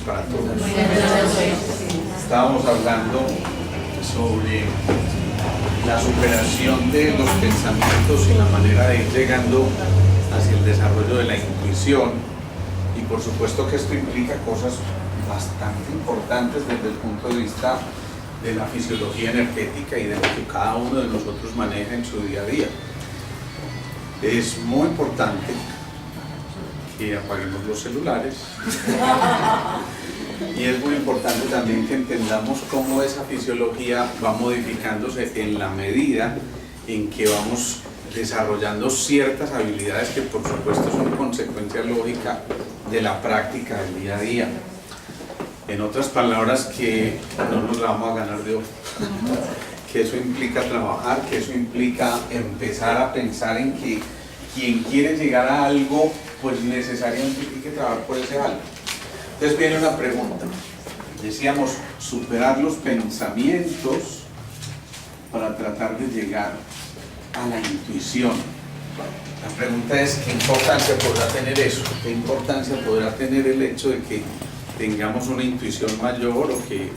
para todos. Estábamos hablando sobre la superación de los pensamientos y la manera de ir llegando hacia el desarrollo de la intuición, y por supuesto que esto implica cosas bastante importantes desde el punto de vista de la fisiología energética y de lo que cada uno de nosotros maneja en su día a día. Es muy importante que apaguemos los celulares y es muy importante también que entendamos cómo esa fisiología va modificándose en la medida en que vamos desarrollando ciertas habilidades que por supuesto son consecuencia lógica de la práctica del día a día. En otras palabras, que no nos la vamos a ganar de hoy, que eso implica trabajar, que eso implica empezar a pensar en que quien quiere llegar a algo, pues necesariamente tiene que trabajar por ese algo. Entonces viene una pregunta. Decíamos, superar los pensamientos para tratar de llegar a la intuición. La pregunta es, ¿qué importancia podrá tener eso? ¿Qué importancia podrá tener el hecho de que tengamos una intuición mayor o que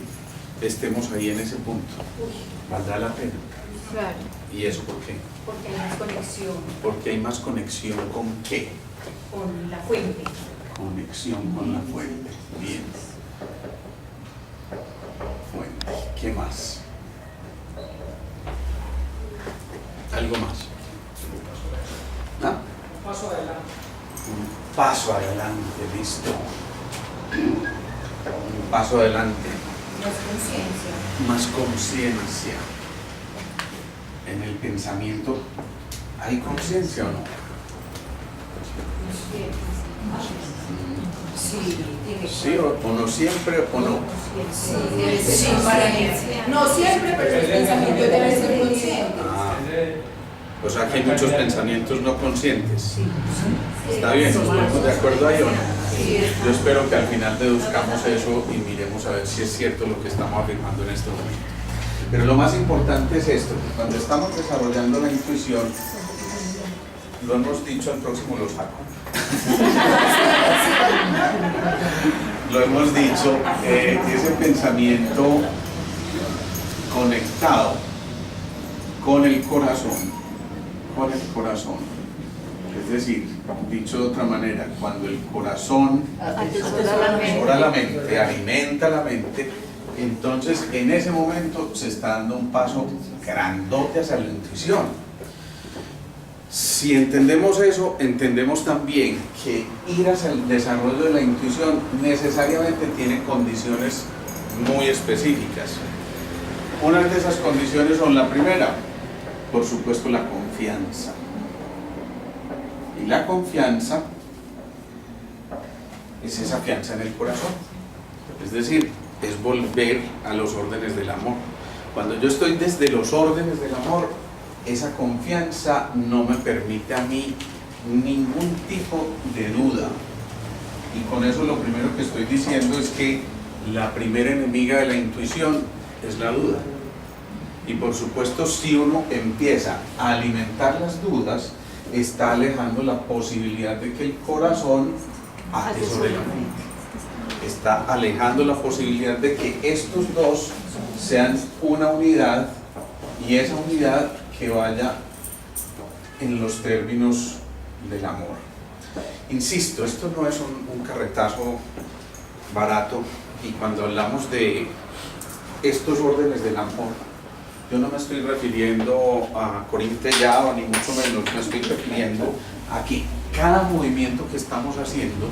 estemos ahí en ese punto? ¿Valdrá la pena? Claro. ¿Y eso por qué? Porque hay más conexión. Porque hay más conexión ¿con qué? Con la fuente. Conexión con la fuente. Bien. Fuente. ¿Qué más? ¿Algo más? ¿Ah? Paso adelante. Un paso adelante, listo. Un paso adelante. Más conciencia. Más conciencia. En el pensamiento, ¿hay conciencia o no? Sí, tiene ¿Sí o no siempre o no? Sí, para mí. No siempre, pero el pensamiento debe ser consciente. Ah, o sea que hay muchos pensamientos no conscientes. ¿Está bien? ¿Nos ponemos de acuerdo ahí o no? Yo espero que al final deduzcamos eso y miremos a ver si es cierto lo que estamos afirmando en este momento. Pero lo más importante es esto, que cuando estamos desarrollando la intuición, lo hemos dicho, al próximo lo saco. Lo hemos dicho, ese pensamiento conectado con el corazón, es decir, dicho de otra manera, cuando el corazón atesora la mente, alimenta la mente, entonces en ese momento se está dando un paso grandote hacia la intuición. Si entendemos eso, entendemos también que ir hacia el desarrollo de la intuición necesariamente tiene condiciones muy específicas. Una de esas condiciones son la primera, por supuesto, la confianza. Y la confianza es esa fianza en el corazón. Es decir, es volver a los órdenes del amor. Cuando yo estoy desde los órdenes del amor, esa confianza no me permite a mí ningún tipo de duda. Y con eso lo primero que estoy diciendo es que la primera enemiga de la intuición es la duda. Y por supuesto, si uno empieza a alimentar las dudas, está alejando la posibilidad de que el corazón atesore la mente. Está alejando la posibilidad de que estos dos sean una unidad, y esa unidad que vaya en los términos del amor. Insisto, esto no es un carretazo barato, y cuando hablamos de estos órdenes del amor, yo no me estoy refiriendo a Corinte Yao, ni mucho menos, me estoy refiriendo a que cada movimiento que estamos haciendo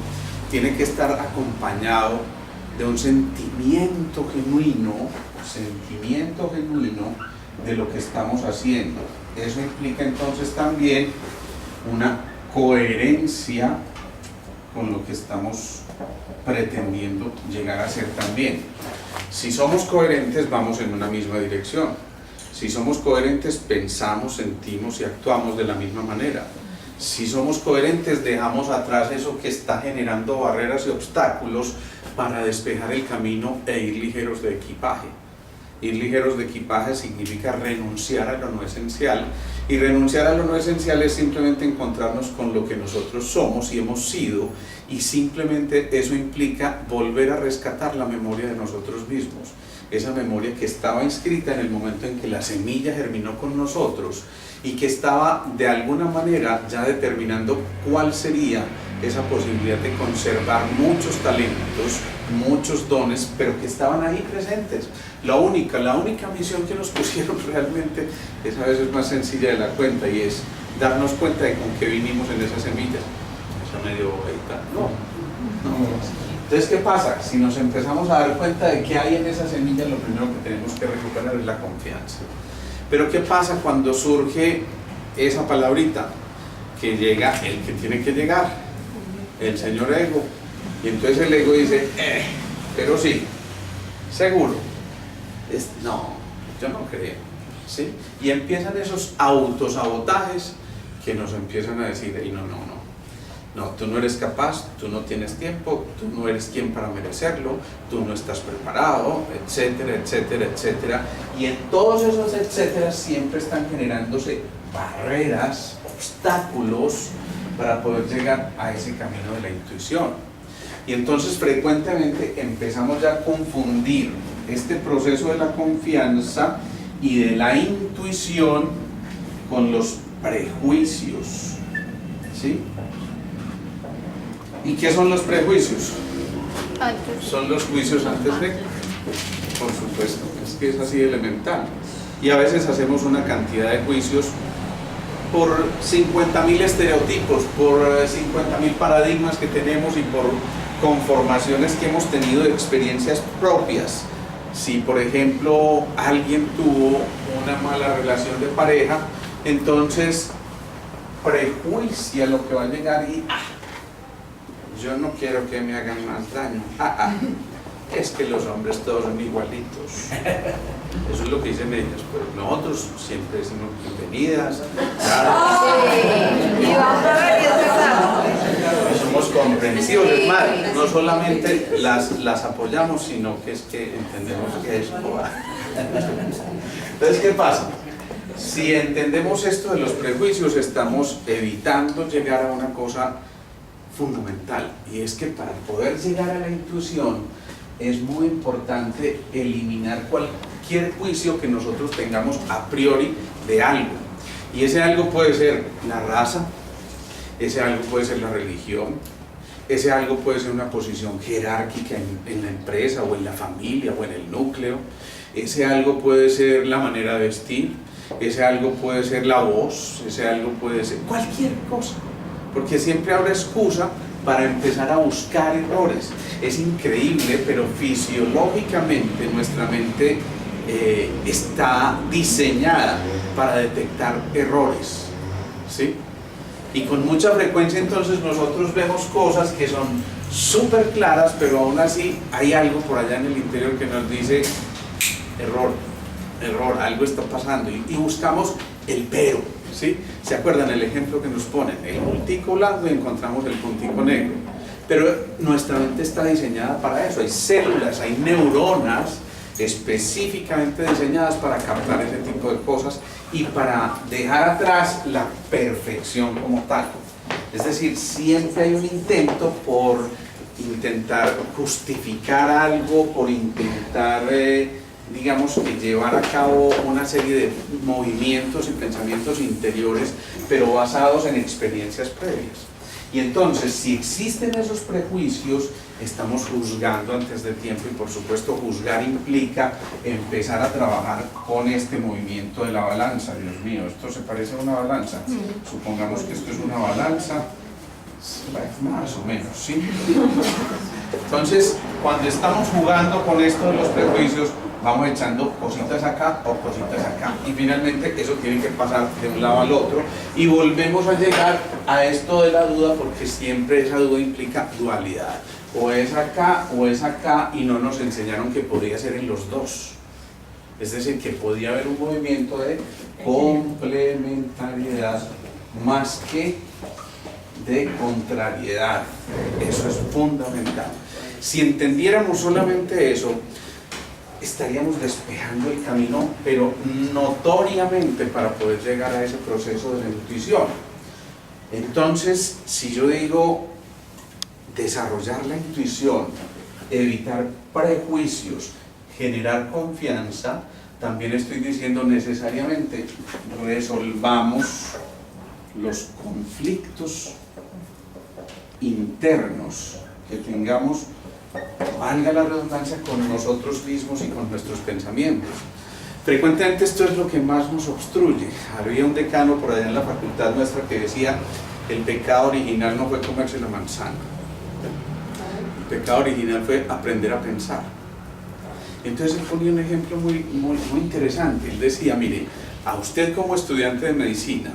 tiene que estar acompañado de un sentimiento genuino de lo que estamos haciendo. Eso implica entonces también una coherencia con lo que estamos pretendiendo llegar a ser también. Si somos coherentes, vamos en una misma dirección. Si somos coherentes, pensamos, sentimos y actuamos de la misma manera. Si somos coherentes, dejamos atrás eso que está generando barreras y obstáculos para despejar el camino e ir ligeros de equipaje. Ir ligeros de equipaje significa renunciar a lo no esencial, y renunciar a lo no esencial es simplemente encontrarnos con lo que nosotros somos y hemos sido, y simplemente eso implica volver a rescatar la memoria de nosotros mismos, esa memoria que estaba inscrita en el momento en que la semilla germinó con nosotros y que estaba de alguna manera ya determinando cuál sería esa posibilidad de conservar muchos talentos, muchos dones, pero que estaban ahí presentes. La única misión que nos pusieron realmente es a veces más sencilla de la cuenta, y es darnos cuenta de con qué vinimos en esas semillas. Esa medio bobita. No. Entonces, ¿qué pasa? Si nos empezamos a dar cuenta de qué hay en esas semillas, lo primero que tenemos que recuperar es la confianza. Pero ¿qué pasa cuando surge esa palabrita? Que llega el que tiene que llegar, el señor ego. Y entonces el ego dice, pero sí, seguro. No, yo no creo. ¿Sí? Y empiezan esos autosabotajes que nos empiezan a decir, no, tú no eres capaz, tú no tienes tiempo, tú no eres quien para merecerlo, tú no estás preparado, etcétera, etcétera, etcétera. Y en todos esos etcétera siempre están generándose barreras, obstáculos para poder llegar a ese camino de la intuición. Y entonces frecuentemente empezamos ya a confundir este proceso de la confianza y de la intuición con los prejuicios. ¿Sí? ¿Y qué son los prejuicios? Son los juicios antes de, por supuesto, es que es así elemental. Y a veces hacemos una cantidad de juicios por 50.000 estereotipos, por 50.000 paradigmas que tenemos y por conformaciones que hemos tenido de experiencias propias. Si, por ejemplo, alguien tuvo una mala relación de pareja, entonces prejuicia lo que va a llegar y yo no quiero que me hagan más daño. Es que los hombres todos son igualitos. Eso es lo que dicen ellos, pero nosotros siempre decimos bienvenidas. Somos comprensivos, es más, no solamente las apoyamos, sino que es que entendemos que es joda. Entonces, ¿qué pasa? Si entendemos esto de los prejuicios, estamos evitando llegar a una cosa fundamental, y es que para poder llegar a la intuición es muy importante eliminar cualquier juicio que nosotros tengamos a priori de algo, y ese algo puede ser la raza, ese algo puede ser la religión, ese algo puede ser una posición jerárquica en la empresa o en la familia o en el núcleo, ese algo puede ser la manera de vestir, ese algo puede ser la voz, ese algo puede ser cualquier cosa, porque siempre habrá excusa para empezar a buscar errores. Es increíble, pero fisiológicamente nuestra mente está diseñada para detectar errores, ¿sí? Y con mucha frecuencia entonces nosotros vemos cosas que son súper claras, pero aún así hay algo por allá en el interior que nos dice error, algo está pasando, y buscamos el pero, ¿sí? ¿Se acuerdan el ejemplo que nos ponen? El puntico blanco y encontramos el puntico negro. Pero nuestra mente está diseñada para eso. Hay células, hay neuronas específicamente diseñadas para captar ese tipo de cosas y para dejar atrás la perfección como tal. Es decir, siempre hay un intento por intentar justificar algo, por intentar digamos que llevar a cabo una serie de movimientos y pensamientos interiores, pero basados en experiencias previas. Y entonces, si existen esos prejuicios, estamos juzgando antes de tiempo, y por supuesto juzgar implica empezar a trabajar con este movimiento de la balanza. Dios mío, ¿esto se parece a una balanza? Supongamos que esto es una balanza, más o menos, ¿sí? Entonces, cuando estamos jugando con esto de los prejuicios, vamos echando cositas acá o cositas acá, y finalmente eso tiene que pasar de un lado al otro, y volvemos a llegar a esto de la duda, porque siempre esa duda implica dualidad, o es acá, y no nos enseñaron que podía ser en los dos, es decir, que podía haber un movimiento de complementariedad más que de contrariedad. Eso es fundamental. Si entendiéramos solamente eso, estaríamos despejando el camino, pero notoriamente, para poder llegar a ese proceso de la intuición. Entonces, si yo digo desarrollar la intuición, evitar prejuicios, generar confianza, también estoy diciendo necesariamente resolvamos los conflictos internos que tengamos, valga la redundancia, con nosotros mismos y con nuestros pensamientos. Frecuentemente esto es lo que más nos obstruye. Había un decano por allá en la facultad nuestra que decía: el pecado original no fue comerse la manzana, el pecado original fue aprender a pensar. Entonces él ponía un ejemplo muy interesante. Él decía: mire, a usted como estudiante de medicina,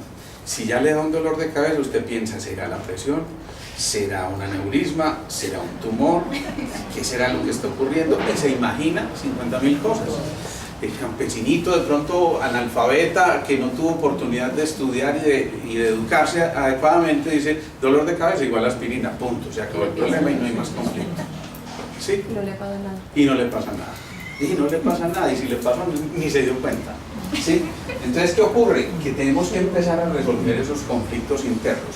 si ya le da un dolor de cabeza, usted piensa: ¿será la presión? ¿Será un aneurisma? ¿Será un tumor? ¿Qué será lo que está ocurriendo? Y se imagina 50.000 cosas. El campesinito de pronto analfabeta que no tuvo oportunidad de estudiar y de educarse adecuadamente dice: dolor de cabeza igual aspirina, punto, se acabó el problema y no hay más conflicto. ¿Sí? No le pasa nada. Y no le pasa nada. Y no le pasa nada, y si le pasa ni se dio cuenta. ¿Sí? Entonces, ¿qué ocurre? Que tenemos que empezar a resolver esos conflictos internos.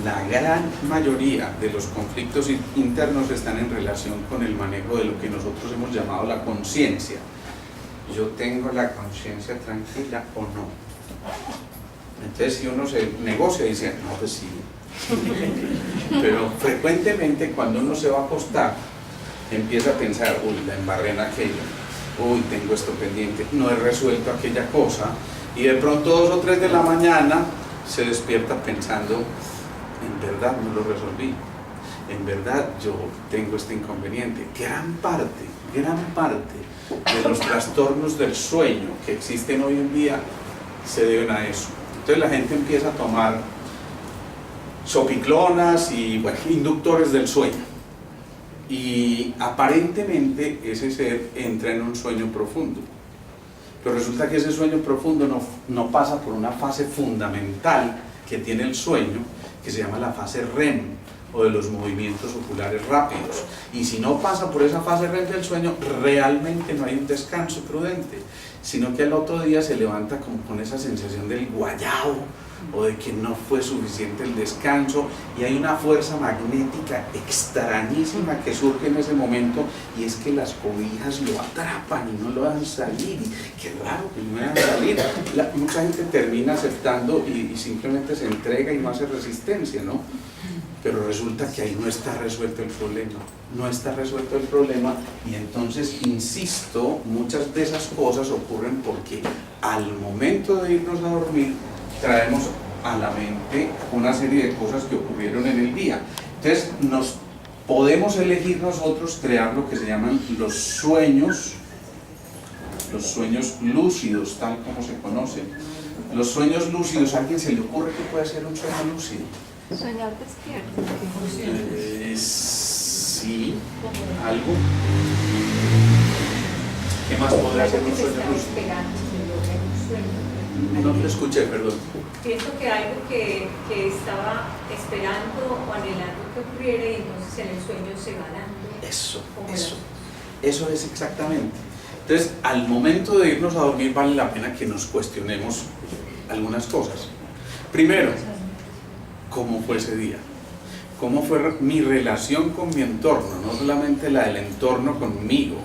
La gran mayoría de los conflictos internos están en relación con el manejo de lo que nosotros hemos llamado la conciencia. ¿Yo tengo la conciencia tranquila o no? Entonces, si uno se negocia y dice: no, pues sí. Pero frecuentemente cuando uno se va a acostar, empieza a pensar: uy, la embarré en aquello, uy, tengo esto pendiente, no he resuelto aquella cosa, y de pronto 2 o 3 de la mañana se despierta pensando: en verdad no lo resolví, en verdad yo tengo este inconveniente. Gran parte de los trastornos del sueño que existen hoy en día se deben a eso. Entonces la gente empieza a tomar sopiclonas y inductores del sueño, y aparentemente ese ser entra en un sueño profundo, pero resulta que ese sueño profundo no pasa por una fase fundamental que tiene el sueño, que se llama la fase REM, o de los movimientos oculares rápidos. Y si no pasa por esa fase REM del sueño, realmente no hay un descanso prudente, sino que al otro día se levanta como con esa sensación del guayao, o de que no fue suficiente el descanso, y hay una fuerza magnética extrañísima que surge en ese momento, y es que las cobijas lo atrapan y no lo dejan salir. Y qué raro que no dejan salir. Mucha gente termina aceptando y simplemente se entrega y no hace resistencia, ¿no? Pero resulta que ahí no está resuelto el problema, no está resuelto el problema, y entonces, insisto, muchas de esas cosas ocurren porque al momento de irnos a dormir traemos a la mente una serie de cosas que ocurrieron en el día. Entonces nos podemos elegir nosotros crear lo que se llaman los sueños lúcidos, tal como se conocen. Los sueños lúcidos, ¿a alguien se le ocurre que puede ser un sueño lúcido? Soñar despierto. Sí, algo. ¿Qué más podrá ser un sueño lúcido? No te escuché, perdón. Pienso que algo que estaba esperando o anhelando que ocurriera, y entonces en el sueño se va dando. Eso es exactamente. Entonces, al momento de irnos a dormir, vale la pena que nos cuestionemos algunas cosas. Primero, ¿cómo fue ese día? ¿Cómo fue mi relación con mi entorno? No solamente la del entorno conmigo,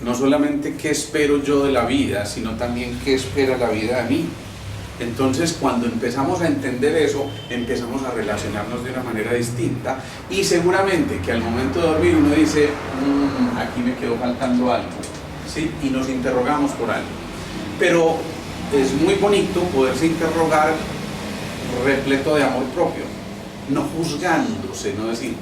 no solamente qué espero yo de la vida, sino también qué espera la vida de mí. Entonces, cuando empezamos a entender eso, empezamos a relacionarnos de una manera distinta, y seguramente que al momento de dormir uno dice: aquí me quedó faltando algo, ¿sí? Y nos interrogamos por algo. Pero es muy bonito poderse interrogar repleto de amor propio, no juzgándose, no decir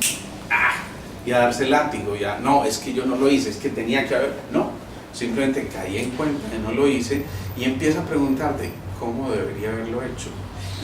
y a darse látigo, ya no, es que yo no lo hice, es que tenía que haber, no, simplemente caí en cuenta que no lo hice, y empieza a preguntarte: ¿cómo debería haberlo hecho?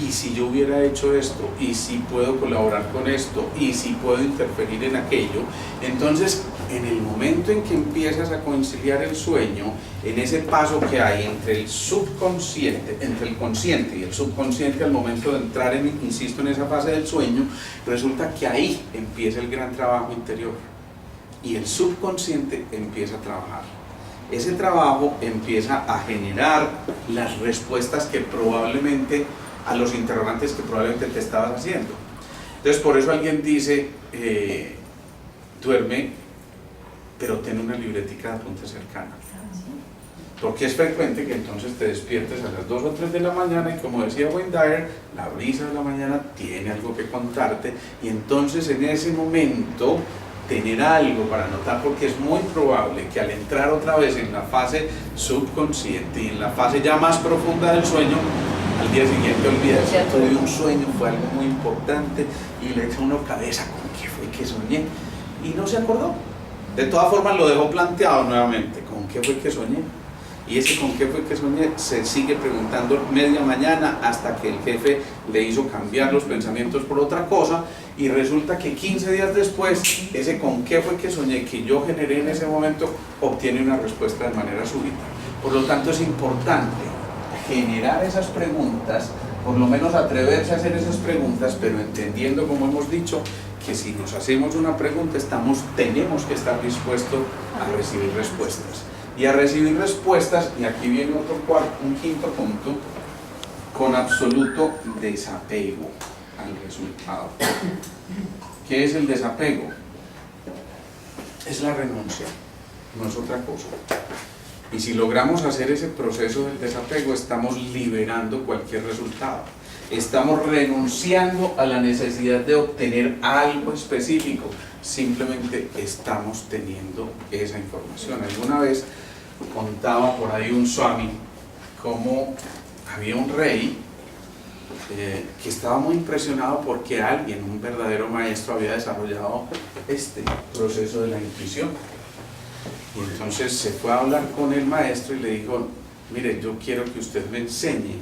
Y si yo hubiera hecho esto, y si puedo colaborar con esto, y si puedo interferir en aquello. Entonces, en el momento en que empiezas a conciliar el sueño, en ese paso que hay entre el subconsciente, entre el consciente y el subconsciente, al momento de entrar insisto, en esa fase del sueño, resulta que ahí empieza el gran trabajo interior, y el subconsciente empieza a trabajar. ese trabajo empieza a generar las respuestas que probablemente, a los interrogantes que probablemente te estabas haciendo. Entonces por eso alguien dice, duerme, pero ten una libretica de apuntes cercana. Porque es frecuente que entonces te despiertes a las 2 o 3 de la mañana y, como decía Wayne Dyer, la brisa de la mañana tiene algo que contarte, y entonces en ese momento tener algo para anotar, porque es muy probable que al entrar otra vez en la fase subconsciente y en la fase ya más profunda del sueño, al día siguiente olvidas, tuve un sueño, fue algo muy importante, y le echa uno cabeza con qué fue que soñé y no se acordó. De todas formas lo dejó planteado nuevamente, con qué fue que soñé. Y ese con qué fue que soñé se sigue preguntando media mañana hasta que el jefe le hizo cambiar los pensamientos por otra cosa, y resulta que 15 días después ese con qué fue que soñé que yo generé en ese momento obtiene una respuesta de manera súbita. Por lo tanto es importante generar esas preguntas, por lo menos atreverse a hacer esas preguntas, pero entendiendo, como hemos dicho, que si nos hacemos una pregunta tenemos que estar dispuestos a recibir respuestas. Y a recibir respuestas, y aquí viene un quinto punto, con absoluto desapego al resultado. ¿Qué es el desapego? Es la renuncia, no es otra cosa. Y si logramos hacer ese proceso del desapego, estamos liberando cualquier resultado. Estamos renunciando a la necesidad de obtener algo específico, simplemente estamos teniendo esa información. Alguna vez contaba por ahí un swami cómo había un rey que estaba muy impresionado porque alguien, un verdadero maestro, había desarrollado este proceso de la intuición. Y entonces se fue a hablar con el maestro y le dijo: mire, yo quiero que usted me enseñe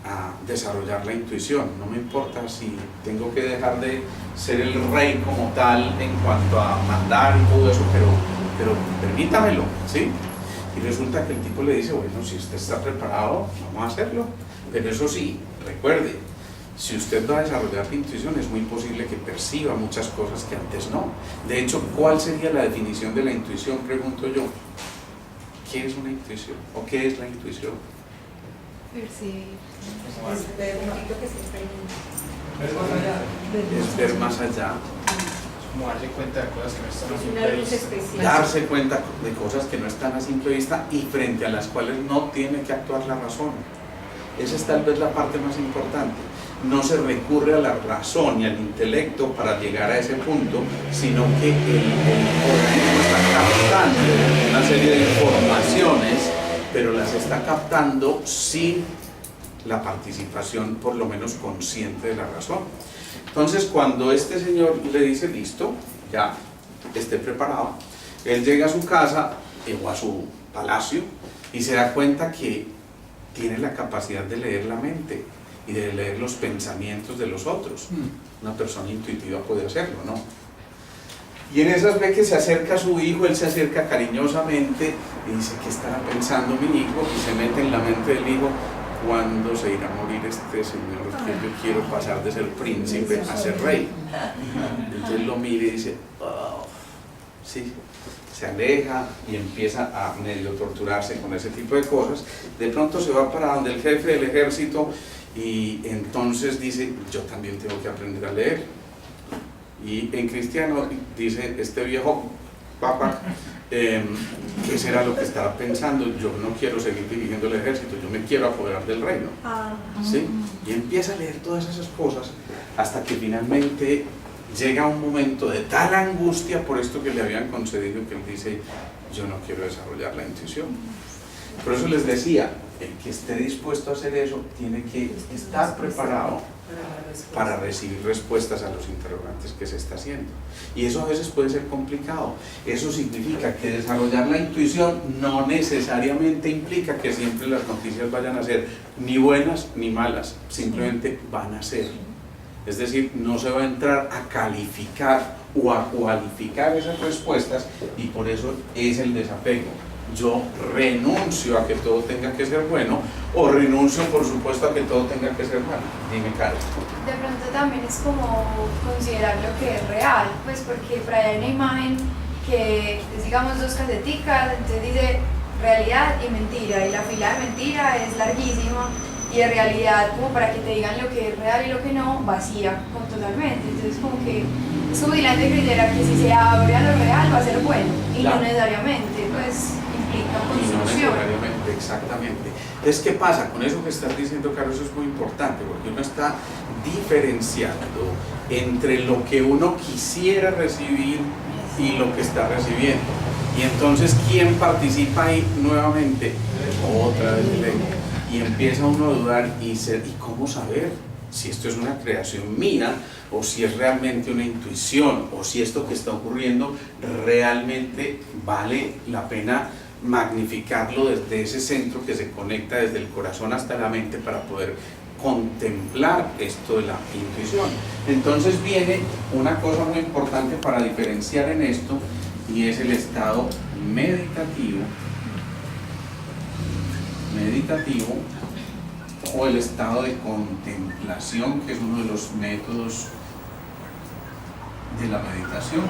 a desarrollar la intuición, no me importa si tengo que dejar de ser el rey como tal en cuanto a mandar y todo eso, pero permítamelo, ¿sí? Y resulta que el tipo le dice: bueno, si usted está preparado, vamos a hacerlo, pero eso sí, recuerde, si usted va a desarrollar la intuición, es muy posible que perciba muchas cosas que antes no. De hecho, ¿cuál sería la definición de la intuición? Pregunto yo. ¿Qué es una intuición? ¿O qué es la intuición? Percibir. Es ver un poquito que se experimenta. Es ver más allá. Como darse cuenta de cosas que no están a Es simple una luz vista. especial. Darse cuenta de cosas que no están a simple vista y frente a las cuales no tiene que actuar la razón. Esa es tal vez la parte más importante. No se recurre a la razón y al intelecto para llegar a ese punto, sino que el organismo está captando una serie de informaciones, pero las está captando sin la participación, por lo menos consciente, de la razón. Entonces, cuando este señor le dice: listo, ya esté preparado, él llega a su casa o a su palacio y se da cuenta que tiene la capacidad de leer la mente y de leer los pensamientos de los otros. Una persona intuitiva puede hacerlo, ¿no? Y en esas ve que se acerca a su hijo, él se acerca cariñosamente y dice: ¿qué estará pensando mi hijo? Y se mete en la mente del hijo: ¿cuándo se irá a morir este señor que yo quiero pasar de ser príncipe a ser rey? Entonces lo mira y dice: oh, sí. Se aleja y empieza a medio torturarse con ese tipo de cosas. De pronto se va para donde el jefe del ejército y entonces dice: yo también tengo que aprender a leer. Y en cristiano dice este viejo papa, ¿qué será lo que estaba pensando? Yo no quiero seguir dirigiendo el ejército, yo me quiero apoderar del reino. ¿Sí? Y empieza a leer todas esas cosas hasta que finalmente llega un momento de tal angustia por esto que le habían concedido que él dice: yo no quiero desarrollar la intuición. Por eso les decía, el que esté dispuesto a hacer eso tiene que estar preparado para recibir respuestas a los interrogantes que se está haciendo. Y eso a veces puede ser complicado. Eso significa que desarrollar la intuición no necesariamente implica que siempre las noticias vayan a ser ni buenas ni malas, simplemente van a ser. Es decir, no se va a entrar a calificar o a cualificar esas respuestas, y por eso es el desapego. Yo renuncio a que todo tenga que ser bueno, o renuncio, por supuesto, a que todo tenga que ser malo. Dime, Karen. De pronto también es como considerar lo que es real, pues porque por ahí hay una imagen que es, digamos, 2 caseticas, entonces dice realidad y mentira, y la fila de mentira es larguísima, y de realidad, como para que te digan lo que es real y lo que no, vacía totalmente. Entonces como que es como dilante creer que si se abre a lo real va a ser bueno, y Claro. no necesariamente, pues implica Y no construcción. necesariamente, exactamente. Entonces, ¿qué pasa? Con eso que estás diciendo, Carlos, eso es muy importante, porque uno está diferenciando entre lo que uno quisiera recibir y lo que está recibiendo. Y entonces, ¿quién participa ahí nuevamente? Otra vez el ego. Y empieza uno a dudar ¿y cómo saber si esto es una creación mía o si es realmente una intuición o si esto que está ocurriendo realmente vale la pena magnificarlo desde ese centro que se conecta desde el corazón hasta la mente para poder contemplar esto de la intuición? Entonces viene una cosa muy importante para diferenciar en esto, y es el estado meditativo o el estado de contemplación, que es uno de los métodos de la meditación.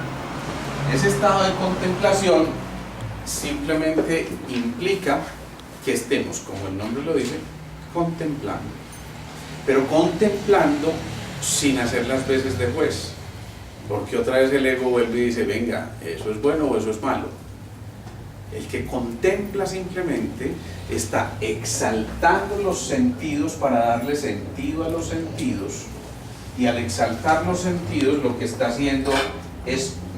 Ese estado de contemplación simplemente implica que estemos, como el nombre lo dice, contemplando, pero contemplando sin hacer las veces de juez, porque otra vez el ego vuelve y dice, venga, eso es bueno o eso es malo. El que contempla simplemente está exaltando los sentidos para darle sentido a los sentidos, y al exaltar los sentidos lo que está haciendo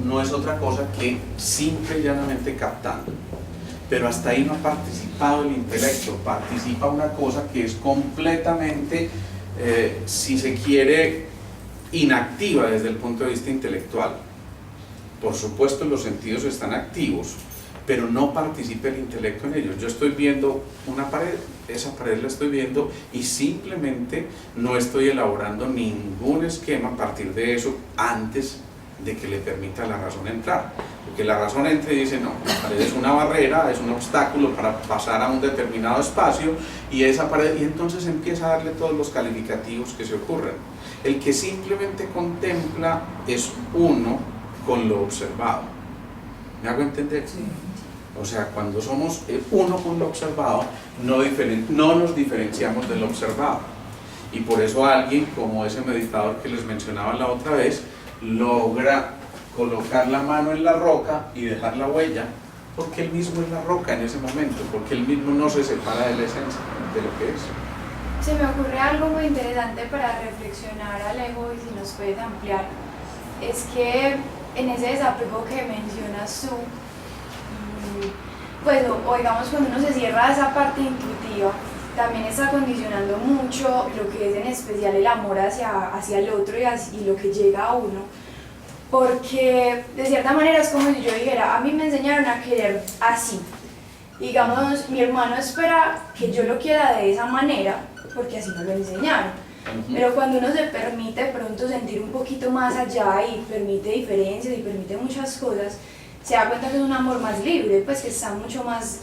no es otra cosa que simple y llanamente captando. Pero hasta ahí no ha participado el intelecto, participa una cosa que es completamente, si se quiere, inactiva desde el punto de vista intelectual. Por supuesto los sentidos están activos, pero no participa el intelecto en ellos. Yo estoy viendo una pared, esa pared la estoy viendo y simplemente no estoy elaborando ningún esquema a partir de eso antes de que le permita a la razón entrar. Porque la razón entra y dice, no, la pared es una barrera, es un obstáculo para pasar a un determinado espacio, y esa pared, y entonces empieza a darle todos los calificativos que se ocurren. El que simplemente contempla es uno con lo observado. ¿Me hago entender? Sí. O sea, cuando somos uno con lo observado, no nos diferenciamos del observado. Y por eso alguien como ese meditador que les mencionaba la otra vez, logra colocar la mano en la roca y dejar la huella, porque él mismo es la roca en ese momento, porque él mismo no se separa de la esencia de lo que es. Se me ocurre algo muy interesante para reflexionar, Alejo, y si nos puedes ampliar, es que en ese desapego que mencionas tú, pues, o digamos cuando uno se cierra a esa parte intuitiva, también está condicionando mucho lo que es en especial el amor hacia el otro y lo que llega a uno, porque de cierta manera es como si yo dijera, a mí me enseñaron a querer así, digamos, mi hermano espera que yo lo quiera de esa manera, porque así me lo enseñaron. Pero cuando uno se permite pronto sentir un poquito más allá y permite diferencias y permite muchas cosas, se da cuenta que es un amor más libre, pues que está mucho más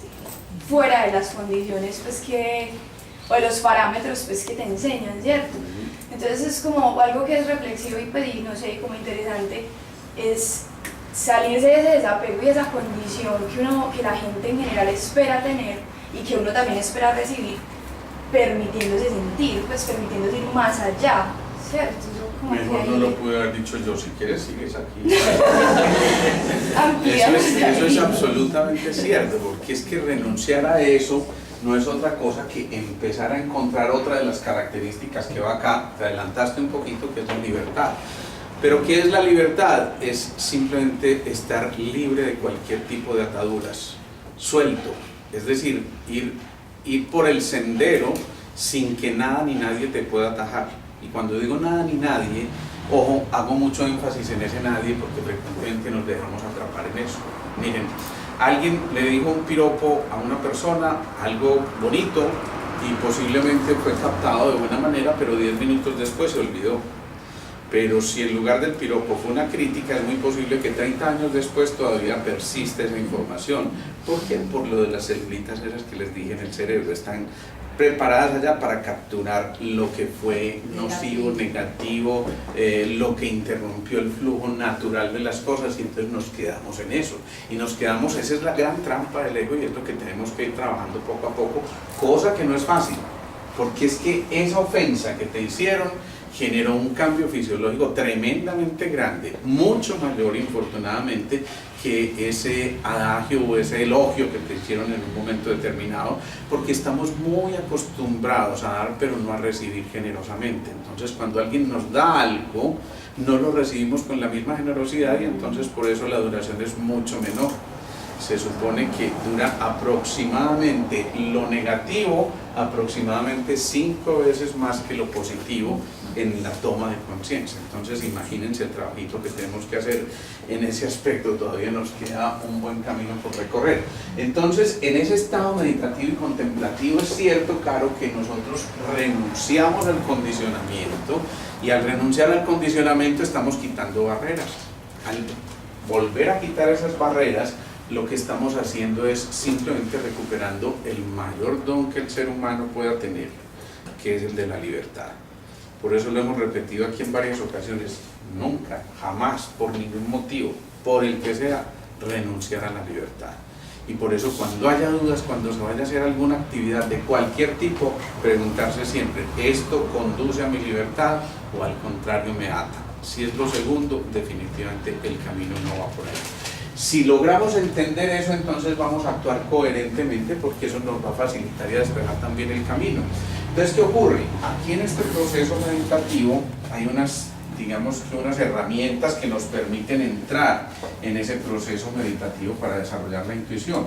fuera de las condiciones pues o de los parámetros pues que te enseñan, ¿cierto? Entonces es como algo que es reflexivo y pues, no sé, como interesante, es salirse de ese desapego y esa condición que la gente en general espera tener y que uno también espera recibir, permitiéndose sentir, pues permitiéndose ir más allá, ¿cierto? Como Mejor que no ahí lo pude haber dicho yo, si quieres sigues aquí. amplía Eso es absolutamente cierto, porque es que renunciar a eso no es otra cosa que empezar a encontrar otra de las características que va acá. Te adelantaste un poquito, que es la libertad. Pero ¿qué es la libertad? Es simplemente estar libre de cualquier tipo de ataduras, suelto, es decir, ir por el sendero sin que nada ni nadie te pueda atajar. Y cuando digo nada ni nadie, ojo, hago mucho énfasis en ese nadie porque frecuentemente nos dejamos atrapar en eso. Miren, alguien le dijo un piropo a una persona, algo bonito, y posiblemente fue captado de buena manera, pero 10 minutos después se olvidó. Pero si en lugar del piropo fue una crítica, es muy posible que 30 años después todavía persiste esa información. ¿Por qué? Por lo de las celulitas esas que les dije en el cerebro, están preparadas allá para capturar lo que fue nocivo, negativo, lo que interrumpió el flujo natural de las cosas, y entonces nos quedamos en eso. Y nos quedamos, esa es la gran trampa del ego, y es lo que tenemos que ir trabajando poco a poco, cosa que no es fácil, porque es que esa ofensa que te hicieron generó un cambio fisiológico tremendamente grande, mucho mayor, infortunadamente, que ese adagio o ese elogio que te hicieron en un momento determinado, porque estamos muy acostumbrados a dar pero no a recibir generosamente. Entonces cuando alguien nos da algo, no lo recibimos con la misma generosidad, y entonces por eso la duración es mucho menor. Se supone que dura aproximadamente lo negativo, aproximadamente 5 veces más que lo positivo en la toma de conciencia. Entonces imagínense el trabajito que tenemos que hacer en ese aspecto. Todavía nos queda un buen camino por recorrer. Entonces, en ese estado meditativo y contemplativo es cierto, Caro, que nosotros renunciamos al condicionamiento, y al renunciar al condicionamiento estamos quitando barreras. Al volver a quitar esas barreras, lo que estamos haciendo es simplemente recuperando el mayor don que el ser humano pueda tener, que es el de la libertad. Por eso lo hemos repetido aquí en varias ocasiones: nunca, jamás, por ningún motivo, por el que sea, renunciar a la libertad. Y por eso cuando haya dudas, cuando se vaya a hacer alguna actividad de cualquier tipo, preguntarse siempre: ¿esto conduce a mi libertad o al contrario me ata? Si es lo segundo, definitivamente el camino no va por ahí. Si logramos entender eso, entonces vamos a actuar coherentemente, porque eso nos va a facilitar y a despejar también el camino. Entonces, ¿qué ocurre? Aquí en este proceso meditativo hay unas, digamos que unas herramientas que nos permiten entrar en ese proceso meditativo para desarrollar la intuición.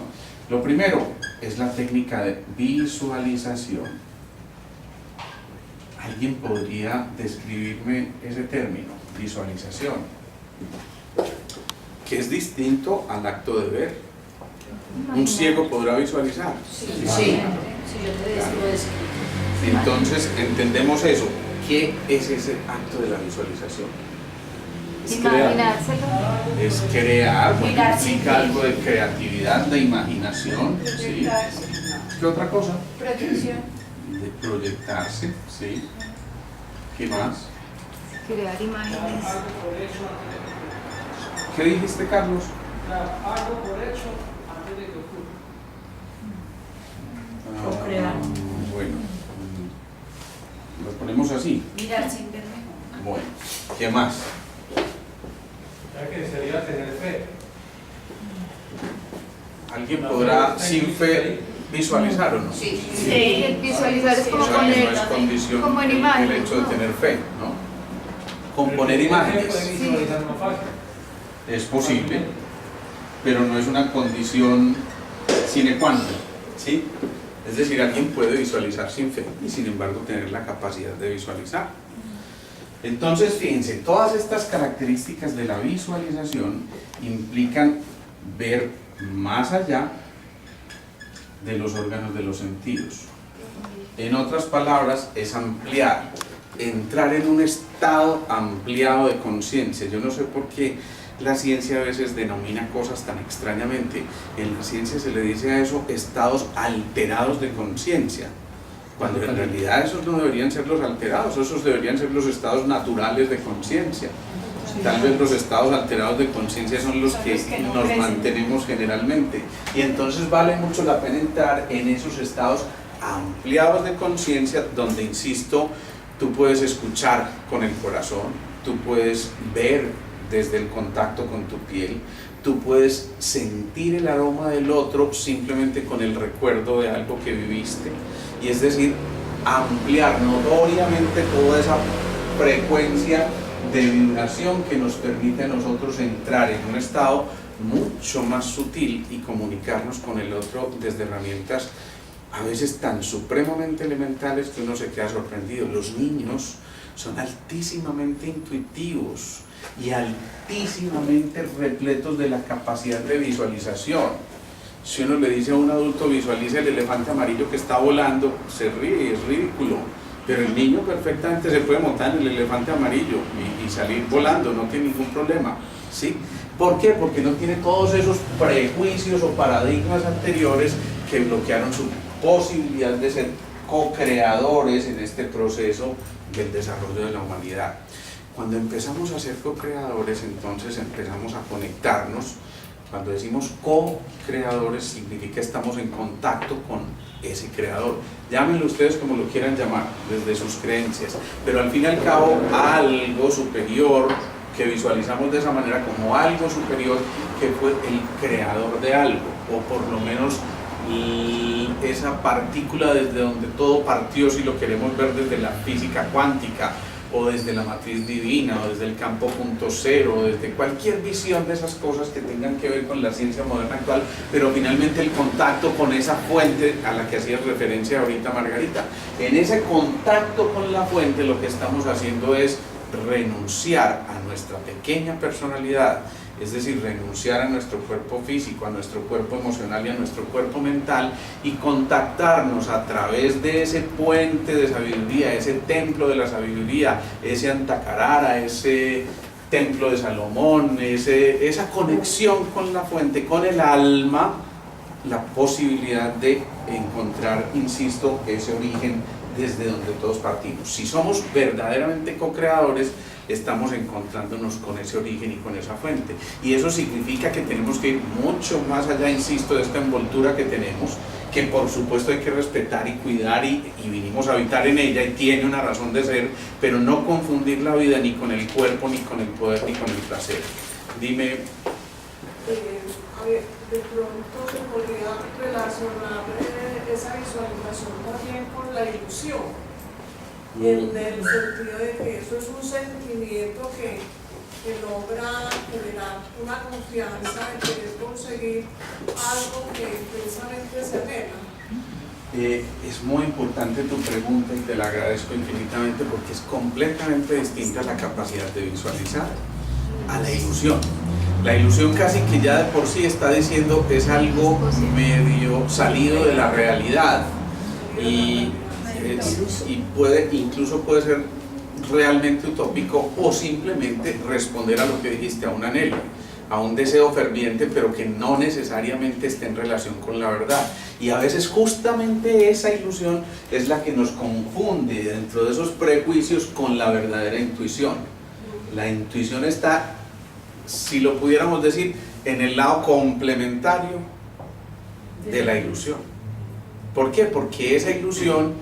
Lo primero es la técnica de visualización. ¿Alguien podría describirme ese término, visualización? Que es distinto al acto de ver. ¿Un ciego podrá visualizar? Sí, yo te describo. Entonces entendemos eso. ¿Qué es ese acto de la visualización? Imaginárselo. Es crear, porque Mirar, implica sí. algo de creatividad, de imaginación, ¿sí? ¿Qué otra cosa? Protección. De proyectarse, ¿sí? ¿Qué más? Crear imágenes. ¿Qué dijiste, Carlos? Algo por hecho antes de que ocurra. O crear. Bueno, lo ponemos así. Mirar sin verme. Bueno, ¿qué más? Ya que sería tener fe. ¿Alguien podrá sin fe visualizar o no? Sí. Sí, el visualizar es como O sea, que poner, no es condición como en el imágenes, hecho de ¿no? tener fe, ¿no? Componer imágenes Puede visualizar más fácil. es posible, pero no es una condición sine qua non, ¿sí? Es decir, alguien puede visualizar sin fe y sin embargo tener la capacidad de visualizar. Entonces, fíjense, todas estas características de la visualización implican ver más allá de los órganos de los sentidos. En otras palabras, es ampliar, entrar en un estado ampliado de conciencia. Yo no sé por qué la ciencia a veces denomina cosas tan extrañamente. En la ciencia se le dice a eso estados alterados de conciencia, cuando en realidad esos no deberían ser los alterados, esos deberían ser los estados naturales de conciencia. Tal vez los estados alterados de conciencia son los que no nos crecen. mantenemos generalmente, y entonces vale mucho la pena entrar en esos estados ampliados de conciencia, donde, insisto, tú puedes escuchar con el corazón, tú puedes ver desde el contacto con tu piel, tú puedes sentir el aroma del otro simplemente con el recuerdo de algo que viviste, y es decir, ampliar notoriamente toda esa frecuencia de vibración que nos permite a nosotros entrar en un estado mucho más sutil y comunicarnos con el otro desde herramientas a veces tan supremamente elementales que uno se queda sorprendido. Los niños son altísimamente intuitivos y altísimamente repletos de la capacidad de visualización. Si uno le dice a un adulto visualiza el elefante amarillo que está volando, se ríe, es ridículo, pero el niño perfectamente se puede montar en el elefante amarillo y salir volando, no tiene ningún problema, ¿sí? ¿Por qué? Porque no tiene todos esos prejuicios o paradigmas anteriores que bloquearon su posibilidad de ser co-creadores en este proceso del desarrollo de la humanidad. Cuando empezamos a ser co-creadores, entonces empezamos a conectarnos. Cuando decimos co-creadores, significa que estamos en contacto con ese creador. Llámenlo ustedes como lo quieran llamar, desde sus creencias, pero al fin y al cabo algo superior que visualizamos de esa manera como algo superior que fue el creador de algo, o por lo menos esa partícula desde donde todo partió, si lo queremos ver desde la física cuántica, o desde la matriz divina, o desde el campo punto cero, o desde cualquier visión de esas cosas que tengan que ver con la ciencia moderna actual, pero finalmente el contacto con esa fuente a la que hacías referencia ahorita, Margarita. En ese contacto con la fuente lo que estamos haciendo es renunciar a nuestra pequeña personalidad, es decir, renunciar a nuestro cuerpo físico, a nuestro cuerpo emocional y a nuestro cuerpo mental, y contactarnos a través de ese puente de sabiduría, ese templo de la sabiduría, ese Antacarara, ese templo de Salomón, esa conexión con la fuente, con el alma, la posibilidad de encontrar, insisto, ese origen desde donde todos partimos. Si somos verdaderamente co-creadores, estamos encontrándonos con ese origen y con esa fuente, y eso significa que tenemos que ir mucho más allá, insisto, de esta envoltura que tenemos, que por supuesto hay que respetar y cuidar, y vinimos a habitar en ella y tiene una razón de ser, pero no confundir la vida ni con el cuerpo, ni con el poder, ni con el placer. Dime. A ver, de pronto se podría relacionar esa visualización también con la ilusión, en el sentido de que eso es un sentimiento que logra generar una confianza de querer conseguir algo que intensamente se anhela. Es muy importante tu pregunta y te la agradezco infinitamente, porque es completamente distinta la capacidad de visualizar a la ilusión. La ilusión casi que ya de por sí está diciendo es algo medio salido de la realidad, y incluso puede ser realmente utópico, o simplemente responder a lo que dijiste, a un anhelo, a un deseo ferviente, pero que no necesariamente esté en relación con la verdad. Y a veces justamente esa ilusión es la que nos confunde dentro de esos prejuicios con la verdadera intuición. La intuición está, si lo pudiéramos decir, en el lado complementario de la ilusión. ¿Por qué? Porque esa ilusión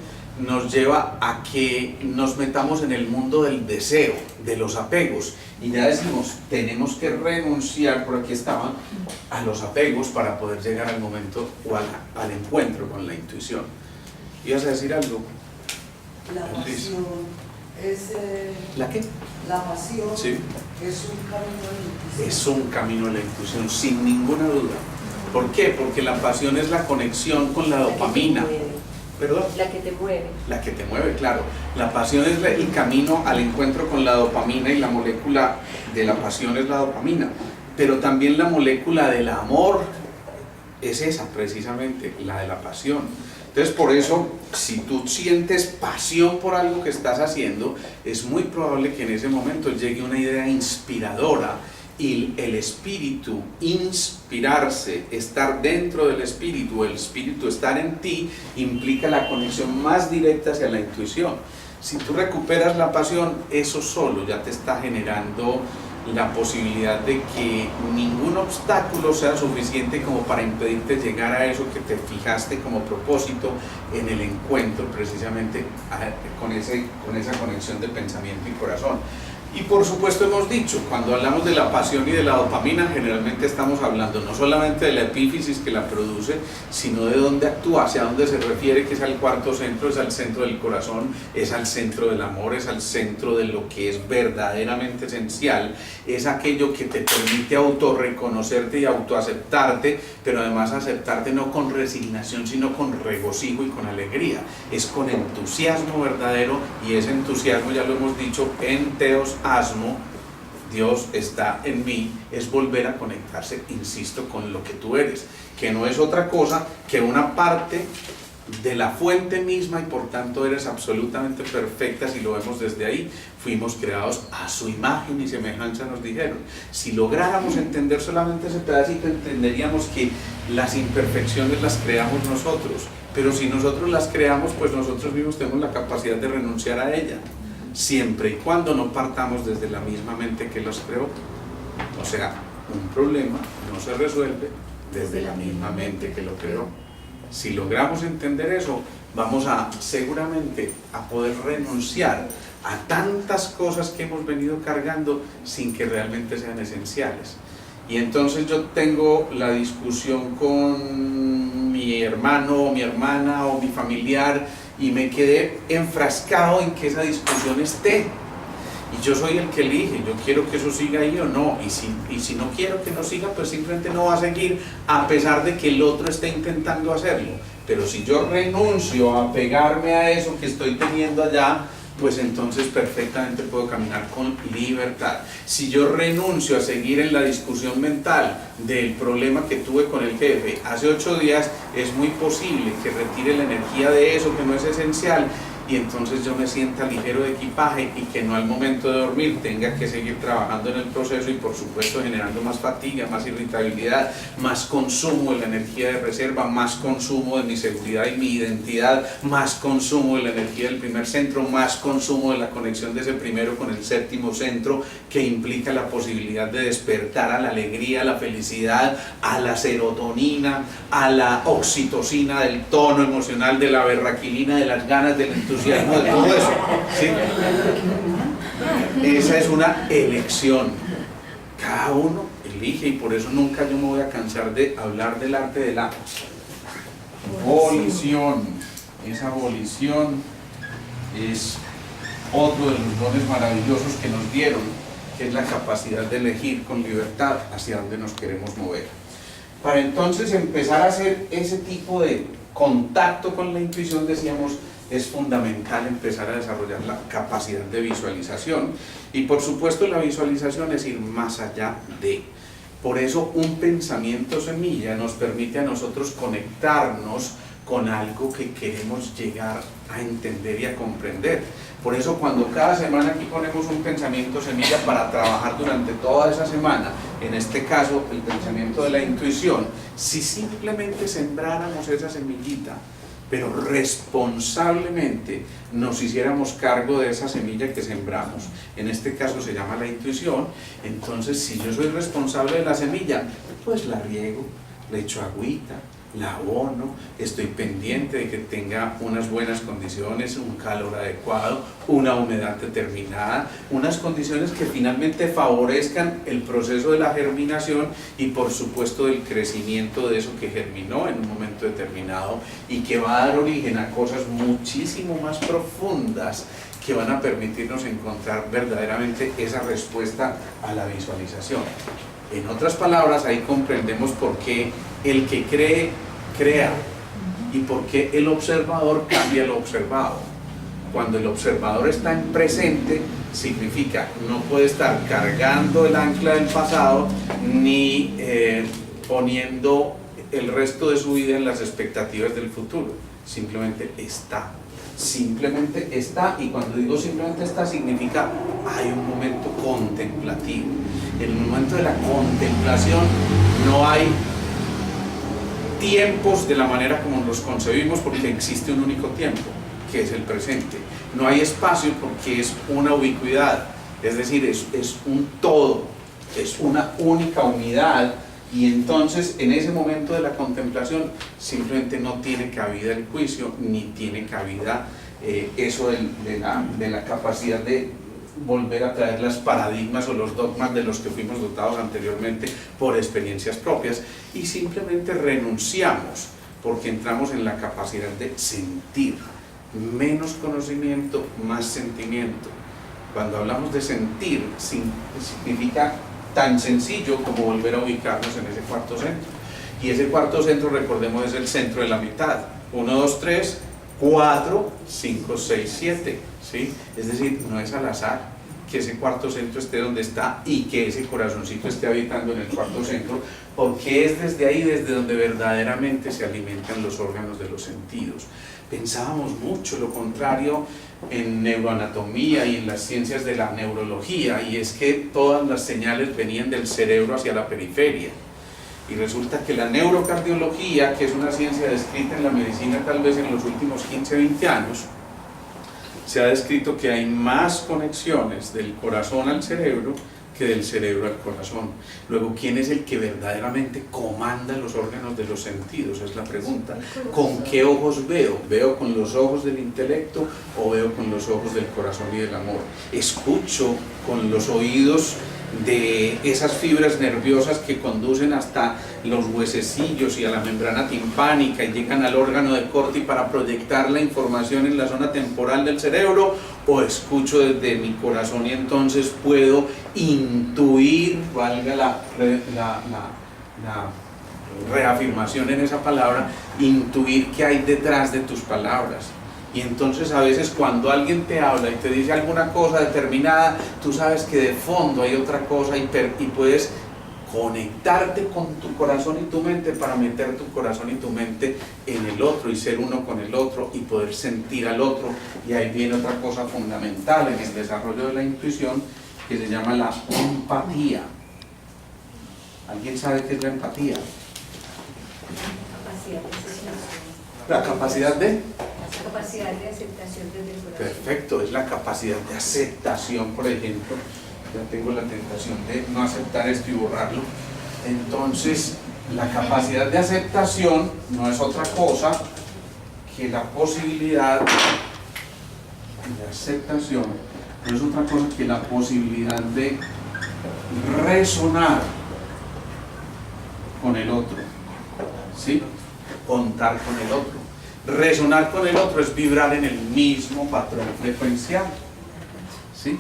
nos lleva a que nos metamos en el mundo del deseo, de los apegos, y ya decimos, tenemos que renunciar, por aquí estaban, a los apegos para poder llegar al momento o al encuentro con la intuición. ¿Ibas a decir algo? La pasión es... ¿La qué? La pasión, sí, es un camino a la intuición. Es un camino a la intuición, sin ninguna duda. ¿Por qué? Porque la pasión es la conexión con la dopamina. ¿Perdón? La que te mueve. La que te mueve, claro. La pasión es el camino al encuentro con la dopamina, y la molécula de la pasión es la dopamina. Pero también la molécula del amor es esa, precisamente, la de la pasión. Entonces, por eso, si tú sientes pasión por algo que estás haciendo, es muy probable que en ese momento llegue una idea inspiradora, y el espíritu, inspirarse, estar dentro del espíritu, el espíritu estar en ti, implica la conexión más directa hacia la intuición. Si tú recuperas la pasión, eso solo ya te está generando la posibilidad de que ningún obstáculo sea suficiente como para impedirte llegar a eso que te fijaste como propósito en el encuentro, precisamente con esa conexión de pensamiento y corazón. Y por supuesto hemos dicho, cuando hablamos de la pasión y de la dopamina, generalmente estamos hablando no solamente de la epífisis que la produce, sino de dónde actúa, hacia dónde se refiere, que es al cuarto centro, es al centro del corazón, es al centro del amor, es al centro de lo que es verdaderamente esencial, es aquello que te permite autorreconocerte y autoaceptarte, pero además aceptarte no con resignación, sino con regocijo y con alegría, es con entusiasmo verdadero, y ese entusiasmo, ya lo hemos dicho, en teos asmo, Dios está en mí, es volver a conectarse, insisto, con lo que tú eres, que no es otra cosa que una parte de la fuente misma, y por tanto eres absolutamente perfecta. Si lo vemos desde ahí, fuimos creados a su imagen y semejanza, nos dijeron. Si lográramos entender solamente ese pedacito, entenderíamos que las imperfecciones las creamos nosotros, pero si nosotros las creamos, pues nosotros mismos tenemos la capacidad de renunciar a ella, siempre y cuando no partamos desde la misma mente que las creó. O sea, un problema no se resuelve desde la misma mente que lo creó. Si logramos entender eso, vamos a seguramente a poder renunciar a tantas cosas que hemos venido cargando sin que realmente sean esenciales. Y entonces yo tengo la discusión con mi hermano o mi hermana o mi familiar y me quedé enfrascado en que esa discusión esté. Y yo soy el que elige, yo quiero que eso siga ahí o no, y si no quiero que no siga, pues simplemente no va a seguir, a pesar de que el otro esté intentando hacerlo. Pero si yo renuncio a pegarme a eso que estoy teniendo allá, pues entonces perfectamente puedo caminar con libertad. Si yo renuncio a seguir en la discusión mental del problema que tuve con el jefe hace 8 días, es muy posible que retire la energía de eso que no es esencial, y entonces yo me sienta ligero de equipaje y que no al momento de dormir tenga que seguir trabajando en el proceso y por supuesto generando más fatiga, más irritabilidad, más consumo de la energía de reserva, más consumo de mi seguridad y mi identidad, más consumo de la energía del primer centro, más consumo de la conexión de ese primero con el séptimo centro, que implica la posibilidad de despertar a la alegría, a la felicidad, a la serotonina, a la oxitocina, del tono emocional, de la berraquilina, de las ganas, del entusiasmo, de todo eso, ¿sí? Esa es una elección. Cada uno elige, y por eso nunca yo me voy a cansar de hablar del arte de la volición. Esa volición es otro de los dones maravillosos que nos dieron, que es la capacidad de elegir con libertad hacia dónde nos queremos mover. Para entonces empezar a hacer ese tipo de contacto con la intuición, decíamos, es fundamental empezar a desarrollar la capacidad de visualización, y por supuesto la visualización es ir más allá de. Por eso un pensamiento semilla nos permite a nosotros conectarnos con algo que queremos llegar a entender y a comprender. Por eso cuando cada semana aquí ponemos un pensamiento semilla para trabajar durante toda esa semana, en este caso el pensamiento de la intuición, si simplemente sembráramos esa semillita, pero responsablemente nos hiciéramos cargo de esa semilla que sembramos, en este caso se llama la intuición, entonces si yo soy responsable de la semilla, pues la riego, le echo agüita, la abono, estoy pendiente de que tenga unas buenas condiciones, un calor adecuado, una humedad determinada, unas condiciones que finalmente favorezcan el proceso de la germinación y por supuesto del crecimiento de eso que germinó en un momento determinado y que va a dar origen a cosas muchísimo más profundas que van a permitirnos encontrar verdaderamente esa respuesta a la visualización. En otras palabras, ahí comprendemos por qué el que cree, crea, y por qué el observador cambia lo observado. Cuando el observador está en presente, significa no puede estar cargando el ancla del pasado ni poniendo el resto de su vida en las expectativas del futuro. Simplemente está. Simplemente está, y cuando digo simplemente está, significa hay un momento contemplativo. En el momento de la contemplación no hay tiempos de la manera como los concebimos, porque existe un único tiempo, que es el presente. No hay espacio porque es una ubicuidad, es decir, es un todo, es una única unidad, y entonces en ese momento de la contemplación simplemente no tiene cabida el juicio, ni tiene cabida eso de la capacidad de volver a traer los paradigmas o los dogmas de los que fuimos dotados anteriormente por experiencias propias, y simplemente renunciamos porque entramos en la capacidad de sentir. Menos conocimiento, más sentimiento. Cuando hablamos de sentir, significa tan sencillo como volver a ubicarnos en ese cuarto centro, y ese cuarto centro, recordemos, es el centro de la mitad. 1, 2, 3, 4, 5, 6, 7, ¿sí? Es decir, no es al azar que ese cuarto centro esté donde está y que ese corazoncito esté habitando en el cuarto centro, porque es desde ahí desde donde verdaderamente se alimentan los órganos de los sentidos. Pensábamos mucho lo contrario en neuroanatomía y en las ciencias de la neurología, y es que todas las señales venían del cerebro hacia la periferia, Y resulta que la neurocardiología, que es una ciencia descrita en la medicina tal vez en los últimos 15, 20 años, se ha descrito que hay más conexiones del corazón al cerebro que del cerebro al corazón. Luego, ¿quién es el que verdaderamente comanda los órganos de los sentidos? Es la pregunta. ¿Con qué ojos veo? ¿Veo con los ojos del intelecto o veo con los ojos del corazón y del amor? ¿Escucho con los oídos de esas fibras nerviosas que conducen hasta los huesecillos y a la membrana timpánica y llegan al órgano de Corti para proyectar la información en la zona temporal del cerebro? ¿O escucho desde mi corazón y entonces puedo intuir, valga la reafirmación en esa palabra, intuir qué hay detrás de tus palabras? Y entonces a veces cuando alguien te habla y te dice alguna cosa determinada, tú sabes que de fondo hay otra cosa y puedes conectarte con tu corazón y tu mente para meter tu corazón y tu mente en el otro y ser uno con el otro y poder sentir al otro. Y ahí viene otra cosa fundamental en el desarrollo de la intuición que se llama la empatía. ¿Alguien sabe qué es la empatía? La capacidad de aceptación desde el corazón. Perfecto, es la capacidad de aceptación, por ejemplo. Ya tengo la tentación de no aceptar esto y borrarlo. Entonces, la capacidad de aceptación no es otra cosa que la posibilidad de aceptación, no es otra cosa que la posibilidad de resonar con el otro, ¿sí? Contar con el otro. Resonar con el otro es vibrar en el mismo patrón frecuencial, ¿sí?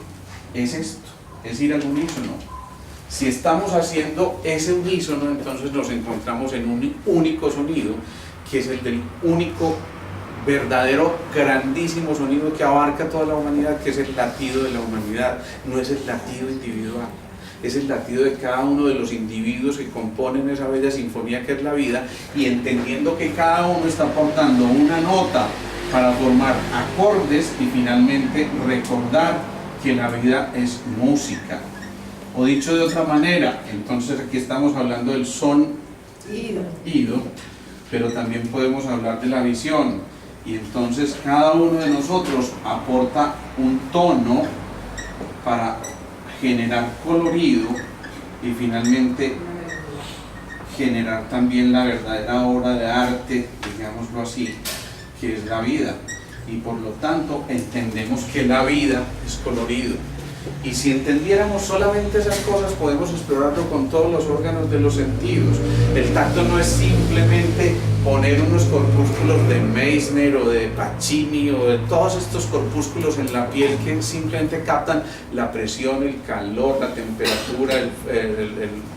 Es esto, es ir al unísono. Si estamos haciendo ese unísono, entonces nos encontramos en un único sonido, que es el del único, verdadero, grandísimo sonido que abarca toda la humanidad, que es el latido de la humanidad. No es el latido individual, es el latido de cada uno de los individuos que componen esa bella sinfonía que es la vida, y entendiendo que cada uno está aportando una nota para formar acordes y finalmente recordar que la vida es música. O dicho de otra manera, entonces aquí estamos hablando del sonido, pero también podemos hablar de la visión, y entonces cada uno de nosotros aporta un tono para generar colorido y finalmente generar también la verdadera obra de arte, digámoslo así, que es la vida. Y por lo tanto entendemos que la vida es colorido. Y si entendiéramos solamente esas cosas, podemos explorarlo con todos los órganos de los sentidos. El tacto no es simplemente poner unos corpúsculos de Meissner o de Pacini o de todos estos corpúsculos en la piel que simplemente captan la presión, el calor, la temperatura,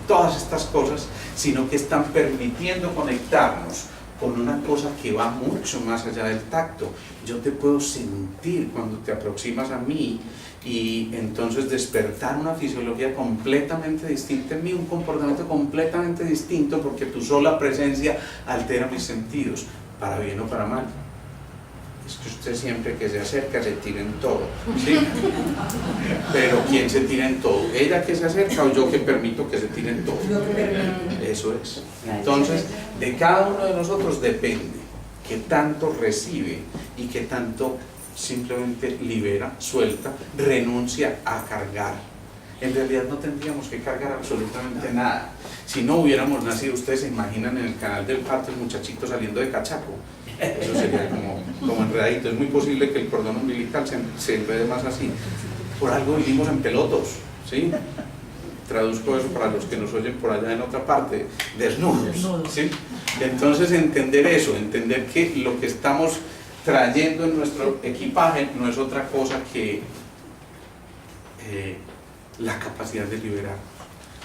todas estas cosas, sino que están permitiendo conectarnos con una cosa que va mucho más allá del tacto. Yo te puedo sentir cuando te aproximas a mí, y entonces despertar una fisiología completamente distinta en mí, un comportamiento completamente distinto, porque tu sola presencia altera mis sentidos, para bien o para mal. Es que usted siempre que se acerca se tira en todo, ¿sí? Pero ¿quién se tira en todo? ¿Ella que se acerca o yo que permito que se tire en todo? Eso es. Entonces, de cada uno de nosotros depende qué tanto recibe y qué tanto simplemente libera, suelta, renuncia a cargar. En realidad no tendríamos que cargar absolutamente nada. Si no hubiéramos nacido, ustedes se imaginan en el canal del parto el muchachito saliendo de cachaco. Eso sería como enredadito. Es muy posible que el cordón umbilical se enrede más así. Por algo vivimos en pelotos, ¿sí? Traduzco eso para los que nos oyen por allá en otra parte, desnudos, ¿sí? Entonces entender eso, entender que lo que estamos trayendo en nuestro equipaje no es otra cosa que la capacidad de liberar,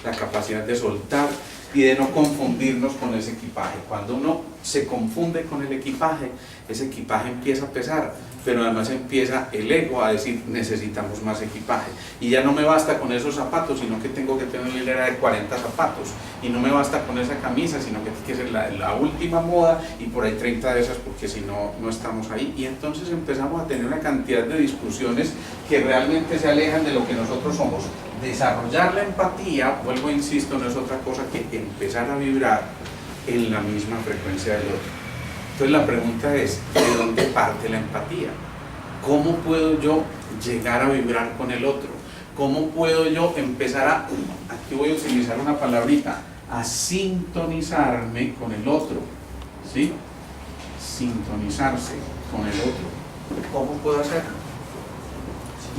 la capacidad de soltar y de no confundirnos con ese equipaje. Cuando uno se confunde con el equipaje, ese equipaje empieza a pesar, pero además empieza el ego a decir necesitamos más equipaje y ya no me basta con esos zapatos, sino que tengo que tener una hilera de 40 zapatos, y no me basta con esa camisa, sino que tiene que ser la última moda y por ahí 30 de esas, porque si no, no estamos ahí. Y entonces empezamos a tener una cantidad de discusiones que realmente se alejan de lo que nosotros somos. Desarrollar la empatía, vuelvo e insisto, no es otra cosa que empezar a vibrar en la misma frecuencia del otro. Entonces la pregunta es, ¿de dónde parte la empatía? ¿Cómo puedo yo llegar a vibrar con el otro? ¿Cómo puedo yo empezar a, aquí voy a utilizar una palabrita, a sintonizarme con el otro? ¿Sí? Sintonizarse con el otro. ¿Cómo puedo hacerlo?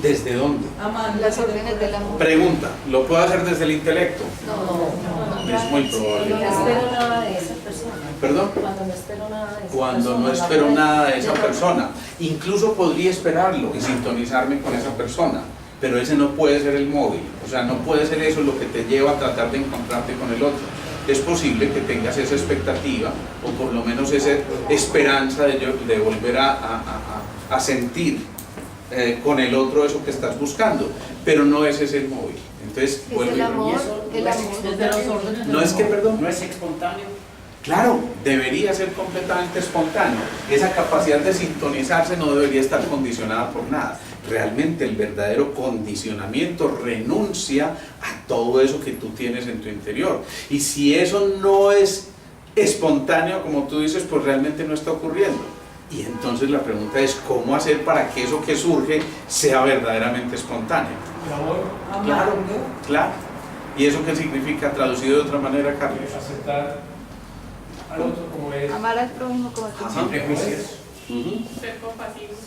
¿Desde dónde? Amando. Las órdenes del amor. Pregunta, ¿lo puedo hacer desde el intelecto? No. Es muy probable. No espero nada de esa persona. ¿Perdón? Cuando no espero nada de esa persona. Cuando no espero nada de esa persona. Incluso podría esperarlo y sintonizarme con esa persona, pero ese no puede ser el móvil. O sea, no puede ser eso lo que te lleva a tratar de encontrarte con el otro. Es posible que tengas esa expectativa o por lo menos esa esperanza de volver a sentir con el otro eso que estás buscando, pero no ese es el móvil. Entonces, Es el amor, el amor. Desde los órdenes no es que, perdón, No es espontáneo. claro, debería ser completamente espontáneo. Esa capacidad de sintonizarse no debería estar condicionada por nada. Realmente el verdadero condicionamiento renuncia a todo eso que tú tienes en tu interior. Y si eso no es espontáneo, como tú dices, pues realmente no está ocurriendo. Y entonces la pregunta es, ¿cómo hacer para que eso que surge sea verdaderamente espontáneo? El amor, Claro, claro. ¿Y eso qué significa, traducido de otra manera, Carlos? aceptar al otro como es. Amar al prójimo como tú. Sin prejuicios. Ser compasivos.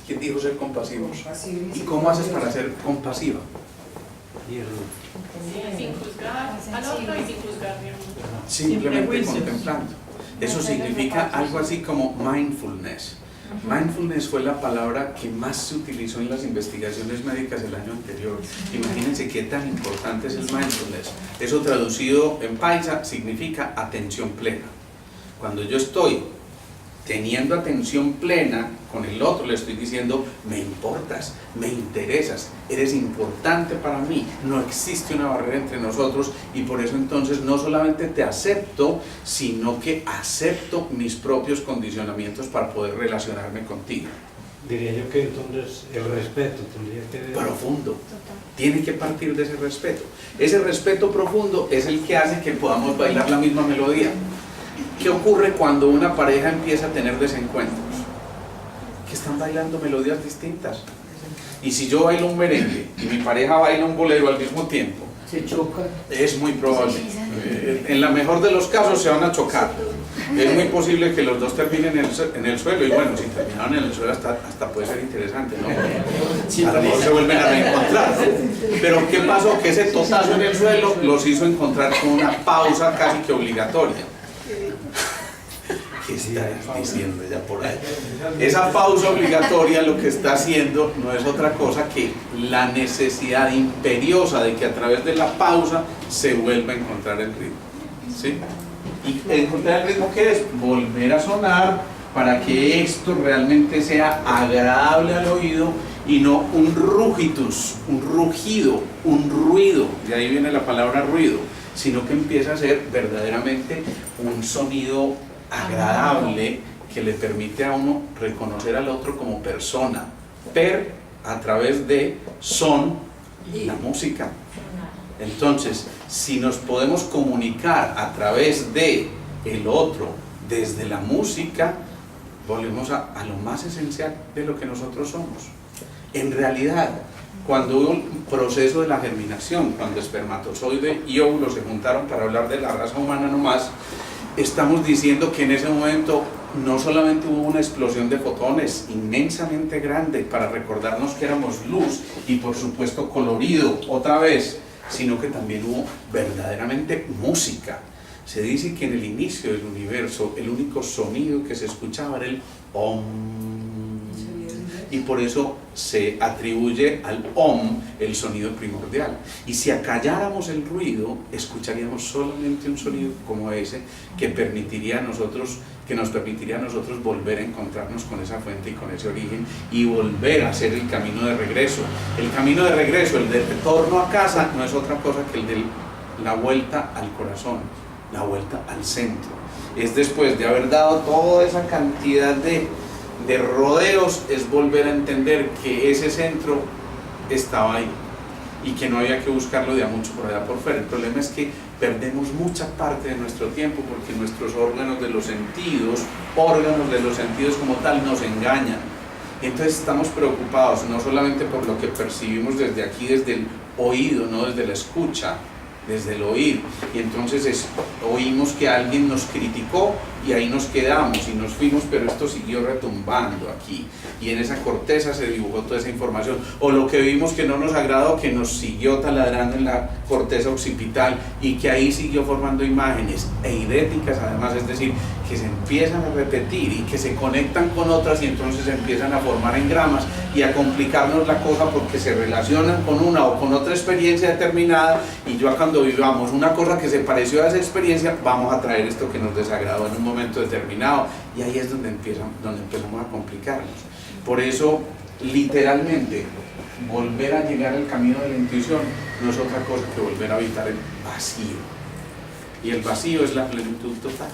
¿Quién dijo ser compasivos? Compasivo ¿Y cómo haces para ser compasiva? Sin juzgar al otro y sin juzgar a uno. Simplemente contemplando. Eso significa algo así como mindfulness. Mindfulness fue la palabra que más se utilizó en las investigaciones médicas el año anterior. Imagínense qué tan importante es el mindfulness. Eso traducido en paisa significa atención plena. Cuando yo estoy teniendo atención plena con el otro, le estoy diciendo, me importas, me interesas, eres importante para mí, no existe una barrera entre nosotros, y por eso entonces no solamente te acepto, sino que acepto mis propios condicionamientos para poder relacionarme contigo. Diría yo que entonces el respeto tendría que... Profundo. Tiene que partir de ese respeto. Ese respeto profundo es el que hace que podamos bailar la misma melodía. ¿Qué ocurre cuando una pareja empieza a tener desencuentros? Que están bailando melodías distintas. Y si yo bailo un merengue y mi pareja baila un bolero al mismo tiempo, se chocan. es muy probable. En la mejor de los casos se van a chocar. Es muy posible que los dos terminen en el suelo, y bueno, si terminaron en el suelo hasta puede ser interesante, ¿no? A lo mejor se vuelven a reencontrar, ¿no? Pero ¿qué pasó? Que ese totazo en el suelo los hizo encontrar con una pausa casi que obligatoria. ¿Qué estás diciendo ya por ahí? Esa pausa obligatoria lo que está haciendo no es otra cosa que la necesidad imperiosa de que a través de la pausa se vuelva a encontrar el ritmo, ¿sí? Y encontrar el ritmo, ¿qué es? Volver a sonar para que esto realmente sea agradable al oído y no un rugitus, un rugido, un ruido, de ahí viene la palabra ruido, sino que empieza a ser verdaderamente un sonido agradable que le permite a uno reconocer al otro como persona, a través de son, la música. Entonces, si nos podemos comunicar a través de el otro, desde la música, volvemos a lo más esencial de lo que nosotros somos. En realidad, cuando hubo un proceso de la germinación, cuando espermatozoide y óvulo se juntaron para hablar de la raza humana nomás, estamos diciendo que en ese momento no solamente hubo una explosión de fotones inmensamente grande para recordarnos que éramos luz y por supuesto colorido otra vez, sino que también hubo verdaderamente música. Se dice que en el inicio del universo el único sonido que se escuchaba era el om. y por eso se atribuye al OM el sonido primordial. Y si acalláramos el ruido, escucharíamos solamente un sonido como ese que nos permitiría a nosotros volver a encontrarnos con esa fuente y con ese origen y volver a hacer el camino de regreso. El camino de regreso, el de retorno a casa, no es otra cosa que el de la vuelta al corazón, la vuelta al centro. Es después de haber dado toda esa cantidad de rodeos, es volver a entender que ese centro estaba ahí y que no había que buscarlo de a mucho por allá por fuera. El problema es que perdemos mucha parte de nuestro tiempo porque nuestros órganos de los sentidos como tal, nos engañan. Y entonces estamos preocupados no solamente por lo que percibimos desde aquí, desde el oído, no desde la escucha, desde el oír, y entonces oímos que alguien nos criticó y ahí nos quedamos y nos fuimos, pero esto siguió retumbando aquí y en esa corteza se dibujó toda esa información, o lo que vimos que no nos agradó, que nos siguió taladrando en la corteza occipital y que ahí siguió formando imágenes eidéticas además, es decir, que se empiezan a repetir y que se conectan con otras y entonces empiezan a formar engramas y a complicarnos la cosa porque se relacionan con una o con otra experiencia determinada, y yo cuando vivamos una cosa que se pareció a esa experiencia, vamos a traer esto que nos desagradó en un momento determinado, y ahí es donde empezamos a complicarnos. Por eso, literalmente, volver a llegar al camino de la intuición no es otra cosa que volver a habitar el vacío, y el vacío es la plenitud total,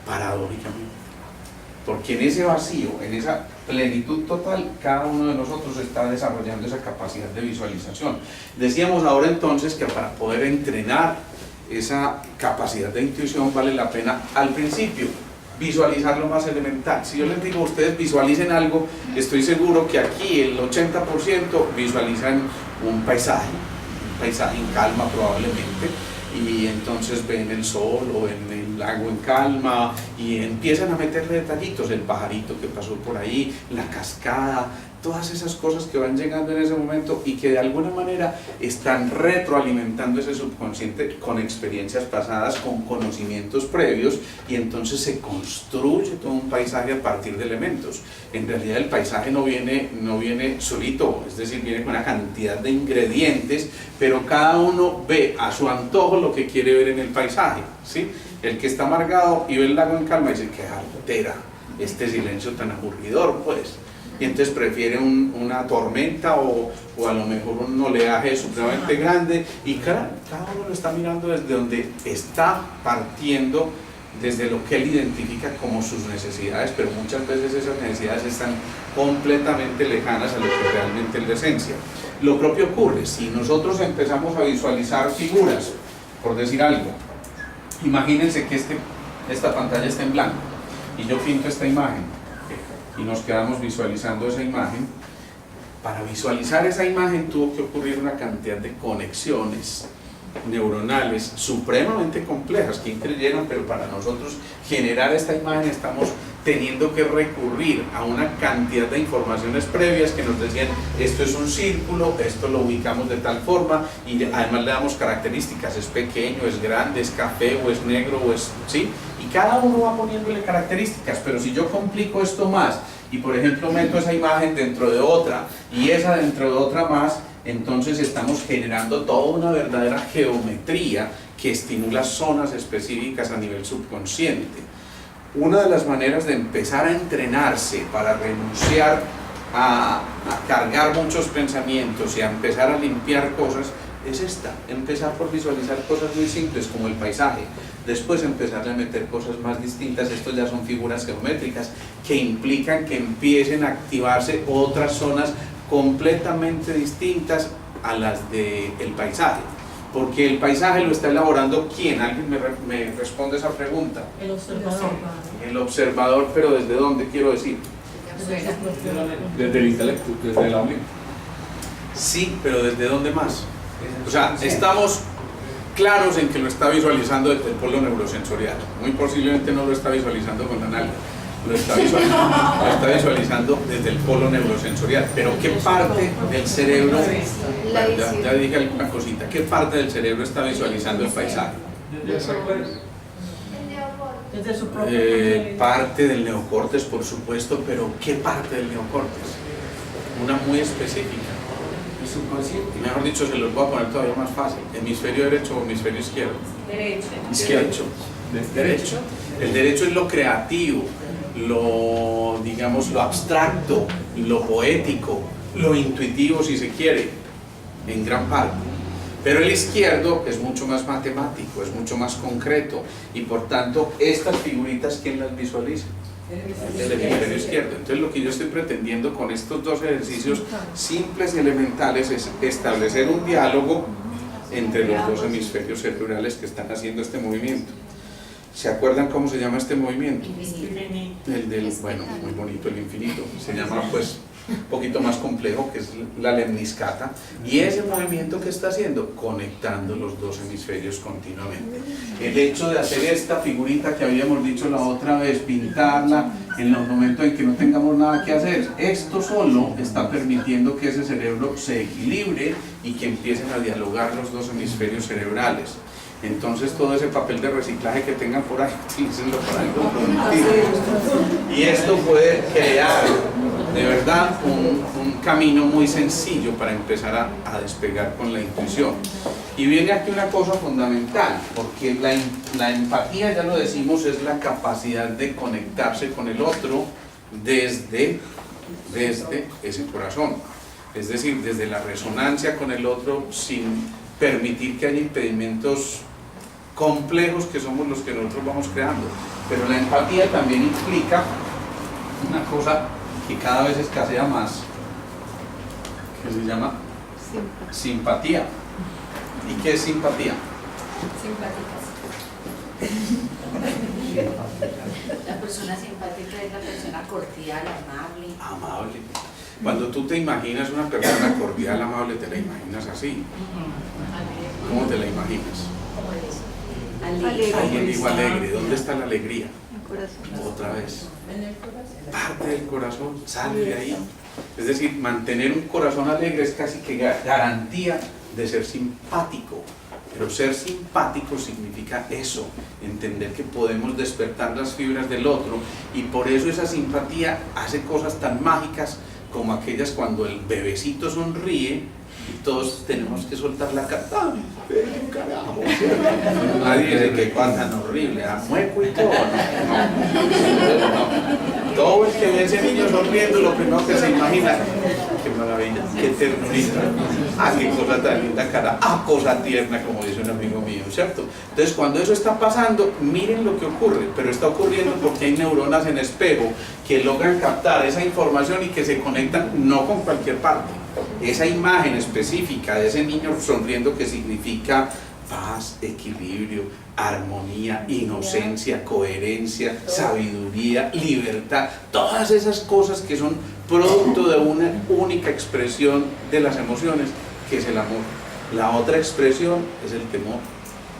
paradójicamente, porque en ese vacío, en esa plenitud total, cada uno de nosotros está desarrollando esa capacidad de visualización. Decíamos ahora entonces que para poder entrenar esa capacidad de intuición vale la pena al principio visualizar lo más elemental. Si yo les digo a ustedes visualicen algo, estoy seguro que aquí el 80% visualizan un paisaje en calma probablemente, y entonces ven el sol o ven el lago en calma y empiezan a meterle detallitos, el pajarito que pasó por ahí, la cascada, todas esas cosas que van llegando en ese momento y que de alguna manera están retroalimentando ese subconsciente con experiencias pasadas, con conocimientos previos, y entonces se construye todo un paisaje a partir de elementos. En realidad el paisaje no viene solito, es decir, viene con una cantidad de ingredientes, pero cada uno ve a su antojo lo que quiere ver en el paisaje, ¿sí? El que está amargado y ve el lago en calma dice, qué jartera, este silencio tan aburridor, pues. Y entonces prefiere una tormenta o a lo mejor un oleaje supremamente grande, y cada uno lo está mirando desde donde está partiendo, desde lo que él identifica como sus necesidades, pero muchas veces esas necesidades están completamente lejanas a lo que realmente es la esencia. Lo propio ocurre si nosotros empezamos a visualizar figuras, por decir algo. Imagínense que esta pantalla está en blanco y yo pinto esta imagen y nos quedamos visualizando esa imagen. Para visualizar esa imagen tuvo que ocurrir una cantidad de conexiones neuronales supremamente complejas. ¿Quién creyeron? Pero para nosotros generar esta imagen estamos teniendo que recurrir a una cantidad de informaciones previas que nos decían, esto es un círculo, esto lo ubicamos de tal forma, y además le damos características, es pequeño, es grande, es café o es negro, o es, ¿sí? Y cada uno va poniéndole características, pero si yo complico esto más y por ejemplo meto esa imagen dentro de otra y esa dentro de otra más, entonces estamos generando toda una verdadera geometría que estimula zonas específicas a nivel subconsciente. Una de las maneras de empezar a entrenarse para renunciar a cargar muchos pensamientos y a empezar a limpiar cosas es esta: empezar por visualizar cosas muy simples como el paisaje, después empezar a meter cosas más distintas. Estos ya son figuras geométricas que implican que empiecen a activarse otras zonas completamente distintas a las del paisaje, porque el paisaje lo está elaborando ¿quién? ¿Alguien me responde esa pregunta? El observador. El observador, pero ¿desde dónde quiero decir? Desde el intelecto, desde la mente. Sí, pero ¿desde dónde más? O sea, estamos claros en que lo está visualizando desde el polo neurosensorial. Muy posiblemente no lo está visualizando con la nalga, lo está visualizando desde el polo neurosensorial. Pero ¿qué parte del cerebro? Ya dije alguna cosita. ¿Qué parte del cerebro está visualizando el paisaje? Desde su propio punto de vista. Parte del neocórtex, por supuesto, pero ¿qué parte del neocórtex? Una muy específica. El subconsciente. Mejor dicho, se los voy a poner todavía más fácil. ¿Hemisferio derecho o hemisferio izquierdo? Derecho. Derecho. Derecho. El derecho es lo creativo, lo, digamos, lo abstracto, lo poético, lo intuitivo, si se quiere, en gran parte. Pero el izquierdo es mucho más matemático, es mucho más concreto, y por tanto, estas figuritas, ¿quién las visualiza? El hemisferio izquierdo. Entonces, lo que yo estoy pretendiendo con estos dos ejercicios simples y elementales es establecer un diálogo entre los dos hemisferios cerebrales que están haciendo este movimiento. ¿Se acuerdan cómo se llama este movimiento? El del, bueno, muy bonito, el infinito. Se llama, pues, un poquito más complejo, que es la lemniscata. Y ese movimiento que está haciendo, conectando los dos hemisferios continuamente. El hecho de hacer esta figurita que habíamos dicho la otra vez, pintarla en los momentos en que no tengamos nada que hacer, esto solo está permitiendo que ese cerebro se equilibre y que empiecen a dialogar los dos hemisferios cerebrales. Entonces todo ese papel de reciclaje que tengan por ahí, utilícenlo para algo productivo. Y esto puede crear de verdad un camino muy sencillo para empezar a despegar con la intuición. Y viene aquí una cosa fundamental, porque la empatía, ya lo decimos, es la capacidad de conectarse con el otro desde ese corazón. Es decir, desde la resonancia con el otro, sin permitir que haya impedimentos complejos que somos los que nosotros vamos creando. Pero la empatía también implica una cosa que cada vez escasea más, que se llama simpatía. ¿Y qué es simpatía? Simpáticas. La persona simpática es la persona cordial, amable. Amable. Cuando tú te imaginas una persona cordial, amable, te la imaginas así. ¿Cómo te la imaginas? Alegre. Alguien dijo alegre. ¿Dónde está la alegría? El corazón. Otra vez. Parte del corazón, sale de ahí. Es decir, mantener un corazón alegre es casi que garantía de ser simpático. Pero ser simpático significa eso, entender que podemos despertar las fibras del otro, y por eso esa simpatía hace cosas tan mágicas como aquellas cuando el bebecito sonríe y todos tenemos que soltar la cara. ¡Ay, carajo! Nadie dice que cosa tan horrible, a mueco y todo. No. Todo el que ve a ese niño sonriendo, lo primero que se imagina, qué maravilla, qué ternurita, qué cosa tan linda cara, cosa tierna, como dice un amigo mío, ¿cierto? Entonces, cuando eso está pasando, miren lo que ocurre, pero está ocurriendo porque hay neuronas en espejo que logran captar esa información y que se conectan no con cualquier parte. Esa imagen específica de ese niño sonriendo, que significa paz, equilibrio, armonía, inocencia, coherencia, sabiduría, libertad, todas esas cosas que son producto de una única expresión de las emociones, que es el amor. La otra expresión es el temor.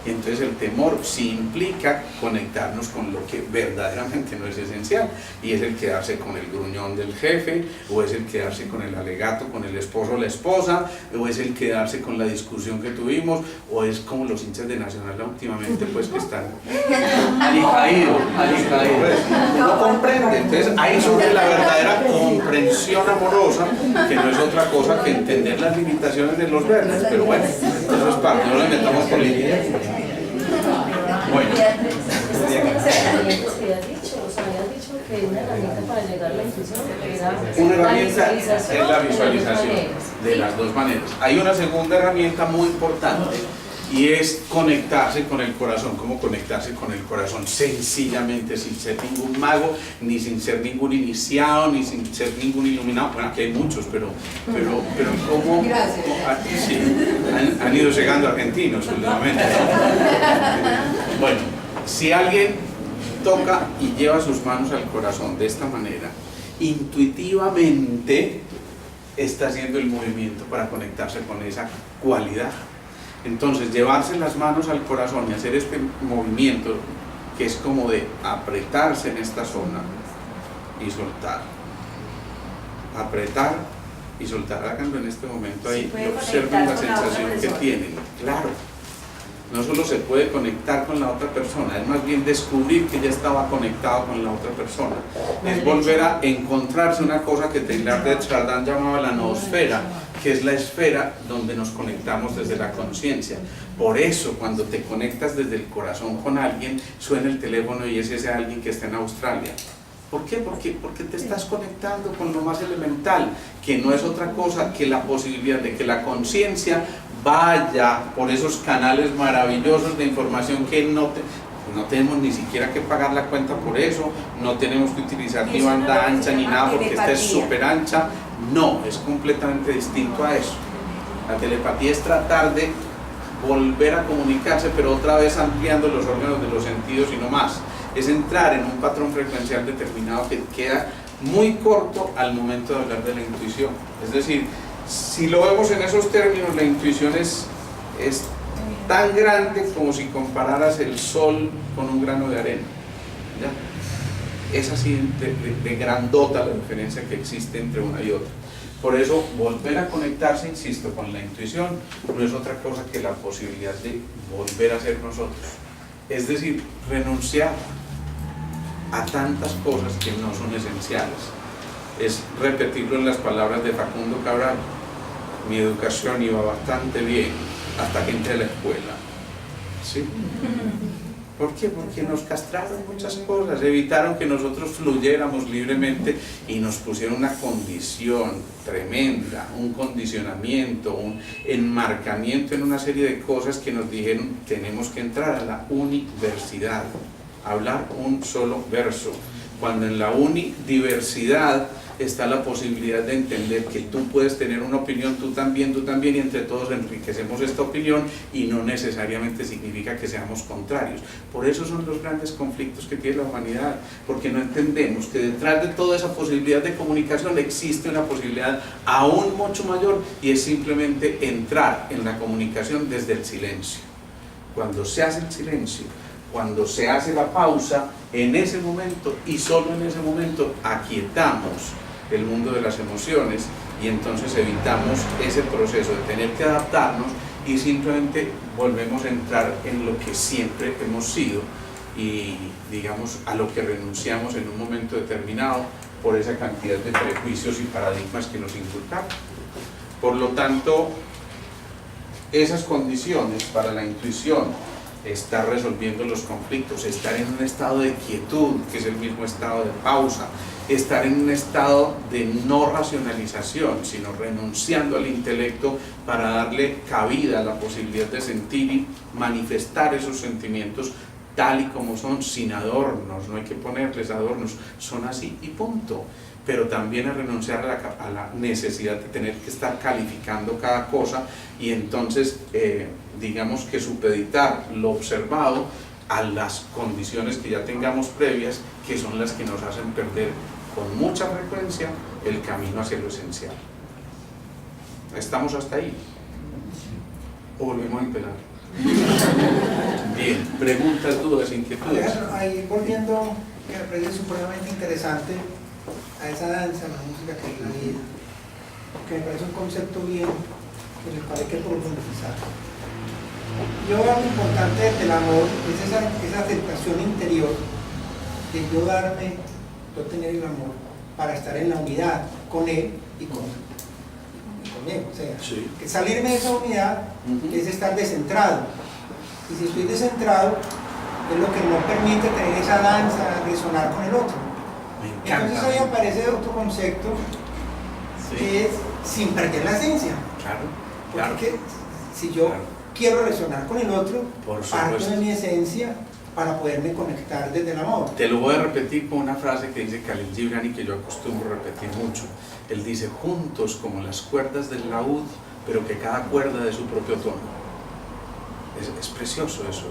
Y entonces el temor sí implica conectarnos con lo que verdaderamente no es esencial, y es el quedarse con el gruñón del jefe, o es el quedarse con el alegato con el esposo o la esposa, o es el quedarse con la discusión que tuvimos, o es como los hinchas de Nacional últimamente, pues, que están alicaídos, no comprende. Entonces ahí surge la verdadera comprensión amorosa, que no es otra cosa que entender las limitaciones de los verdes. Pero bueno, eso es parte, no le metamos política. Bueno. Que una herramienta para llegar a la intuición era una herramienta es la visualización de ¿sí? las dos maneras. Hay una segunda herramienta muy importante, y es conectarse con el corazón. ¿Cómo conectarse con el corazón? Sencillamente, sin ser ningún mago, ni sin ser ningún iniciado, ni sin ser ningún iluminado. Bueno, aquí hay muchos, pero ¿cómo? Gracias. Sí, han ido llegando argentinos últimamente. Bueno, si alguien toca y lleva sus manos al corazón de esta manera, intuitivamente está haciendo el movimiento para conectarse con esa cualidad. Entonces, llevarse las manos al corazón y hacer este movimiento, que es como de apretarse en esta zona y soltar, apretar y soltar. Háganlo en este momento ahí y observen la sensación que tienen. Claro, no solo se puede conectar con la otra persona, es más bien descubrir que ya estaba conectado con la otra persona. Es volver a encontrarse una cosa que Teilhard de Chardin llamaba la noosfera, que es la esfera donde nos conectamos desde la conciencia. Por eso, cuando te conectas desde el corazón con alguien, suena el teléfono y es ese alguien que está en Australia. ¿Por qué? Porque te estás conectando con lo más elemental, que no es otra cosa que la posibilidad de que la conciencia vaya por esos canales maravillosos de información que no tenemos ni siquiera que pagar la cuenta por eso, no tenemos que utilizar ni banda ancha ni nada porque esta es súper ancha. No, es completamente distinto a eso. La telepatía es tratar de volver a comunicarse, pero otra vez ampliando los órganos de los sentidos y no más. Es entrar en un patrón frecuencial determinado que queda muy corto al momento de hablar de la intuición. Es decir, si lo vemos en esos términos, la intuición es tan grande como si compararas el sol con un grano de arena. ¿Ya? Es así de grandota la diferencia que existe entre una y otra. Por eso, volver a conectarse, insisto, con la intuición no es otra cosa que la posibilidad de volver a ser nosotros. Es decir, renunciar a tantas cosas que no son esenciales. Es repetirlo en las palabras de Facundo Cabral: mi educación iba bastante bien hasta que entré a la escuela. ¿Sí? ¿Por qué? Porque nos castraron muchas cosas, evitaron que nosotros fluyéramos libremente y nos pusieron una condición tremenda, un condicionamiento, un enmarcamiento en una serie de cosas que nos dijeron: tenemos que entrar a la universidad, hablar un solo verso, cuando en la unidiversidad está la posibilidad de entender que tú puedes tener una opinión, tú también, y entre todos enriquecemos esta opinión y no necesariamente significa que seamos contrarios. Por eso son los grandes conflictos que tiene la humanidad, porque no entendemos que detrás de toda esa posibilidad de comunicación existe una posibilidad aún mucho mayor, y es simplemente entrar en la comunicación desde el silencio. Cuando se hace el silencio, cuando se hace la pausa, en ese momento y solo en ese momento aquietamos el mundo de las emociones, y entonces evitamos ese proceso de tener que adaptarnos y simplemente volvemos a entrar en lo que siempre hemos sido y, digamos, a lo que renunciamos en un momento determinado por esa cantidad de prejuicios y paradigmas que nos inculcaron. Por lo tanto, esas condiciones para la intuición, estar resolviendo los conflictos, estar en un estado de quietud, que es el mismo estado de pausa, estar en un estado de no racionalización, sino renunciando al intelecto para darle cabida a la posibilidad de sentir y manifestar esos sentimientos tal y como son, sin adornos, no hay que ponerles adornos, son así y punto. Pero también a renunciar a la necesidad de tener que estar calificando cada cosa y entonces, digamos que supeditar lo observado a las condiciones que ya tengamos previas, que son las que nos hacen perder con mucha frecuencia el camino hacia lo esencial. ¿Estamos hasta ahí? ¿O volvemos a empezar? Bien, preguntas, dudas, inquietudes. Ahí volviendo, que me parece supremamente interesante a esa danza, la música que es la vida, que me parece un concepto bien en el cual hay que profundizar. Yo veo lo importante del amor es esa aceptación interior de yo darme, yo tener el amor para estar en la unidad con él y conmigo. O sea, sí, que salirme de esa unidad es estar descentrado. Y si estoy descentrado, es lo que no permite tener esa danza, resonar con el otro. Entonces ahí aparece otro concepto, sí, que es sin perder la esencia. Claro, porque si yo quiero resonar con el otro, parto de mi esencia para poderme conectar desde el amor. Te lo voy a repetir con una frase que dice Khalil Gibran y que yo acostumbro repetir mucho. Él dice: juntos como las cuerdas del laúd, pero que cada cuerda de su propio tono. Es precioso eso.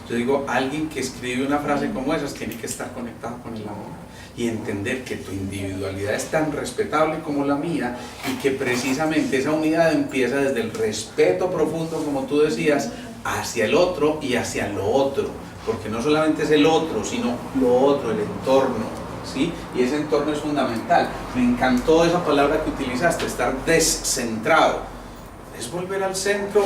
Yo digo, alguien que escribe una frase como esas tiene que estar conectado con el amor y entender que tu individualidad es tan respetable como la mía y que precisamente esa unidad empieza desde el respeto profundo, como tú decías, hacia el otro y hacia lo otro, porque no solamente es el otro, sino lo otro, el entorno, ¿sí? Y ese entorno es fundamental. Me encantó esa palabra que utilizaste, estar descentrado. Es volver al centro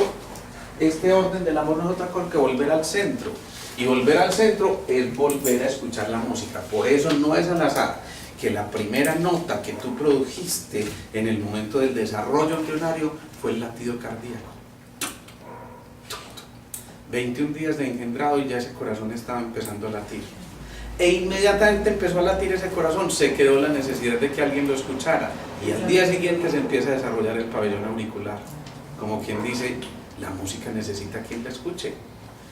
este orden del amor no es otra cosa que volver al centro. Y volver al centro es volver a escuchar la música. Por eso no es al azar que la primera nota que tú produjiste en el momento del desarrollo embrionario fue el latido cardíaco. 21 días de engendrado y ya ese corazón estaba empezando a latir. E inmediatamente empezó a latir ese corazón, se quedó la necesidad de que alguien lo escuchara. Y al día siguiente se empieza a desarrollar el pabellón auricular. Como quien dice, la música necesita quien la escuche.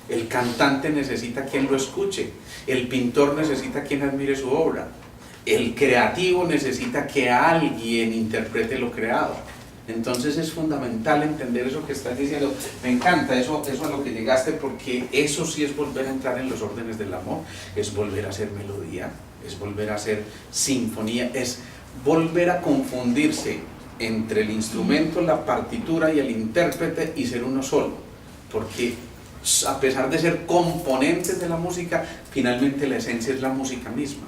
El cantante necesita quien lo escuche. El pintor necesita quien admire su obra. El creativo necesita que alguien interprete lo creado. Entonces es fundamental entender eso que estás diciendo. Me encanta eso a lo que llegaste, porque eso sí es volver a entrar en los órdenes del amor, es volver a hacer melodía, es volver a hacer sinfonía, es volver a confundirse entre el instrumento, la partitura y el intérprete y ser uno solo, porque a pesar de ser componentes de la música, finalmente la esencia es la música misma.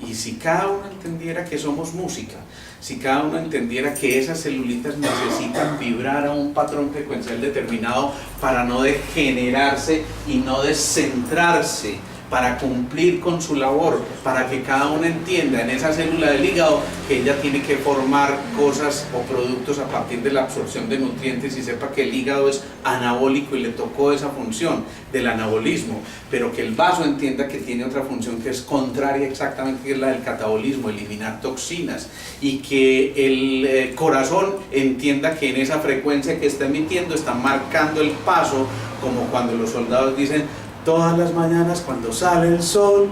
Y si cada uno entendiera que somos música, si cada uno entendiera que esas celulitas necesitan vibrar a un patrón frecuencial determinado para no degenerarse y no descentrarse, para cumplir con su labor, para que cada uno entienda en esa célula del hígado que ella tiene que formar cosas o productos a partir de la absorción de nutrientes, y sepa que el hígado es anabólico y le tocó esa función del anabolismo, pero que el vaso entienda que tiene otra función que es contraria exactamente, que es la del catabolismo, eliminar toxinas, y que el corazón entienda que en esa frecuencia que está emitiendo está marcando el paso, como cuando los soldados dicen: todas las mañanas cuando sale el sol,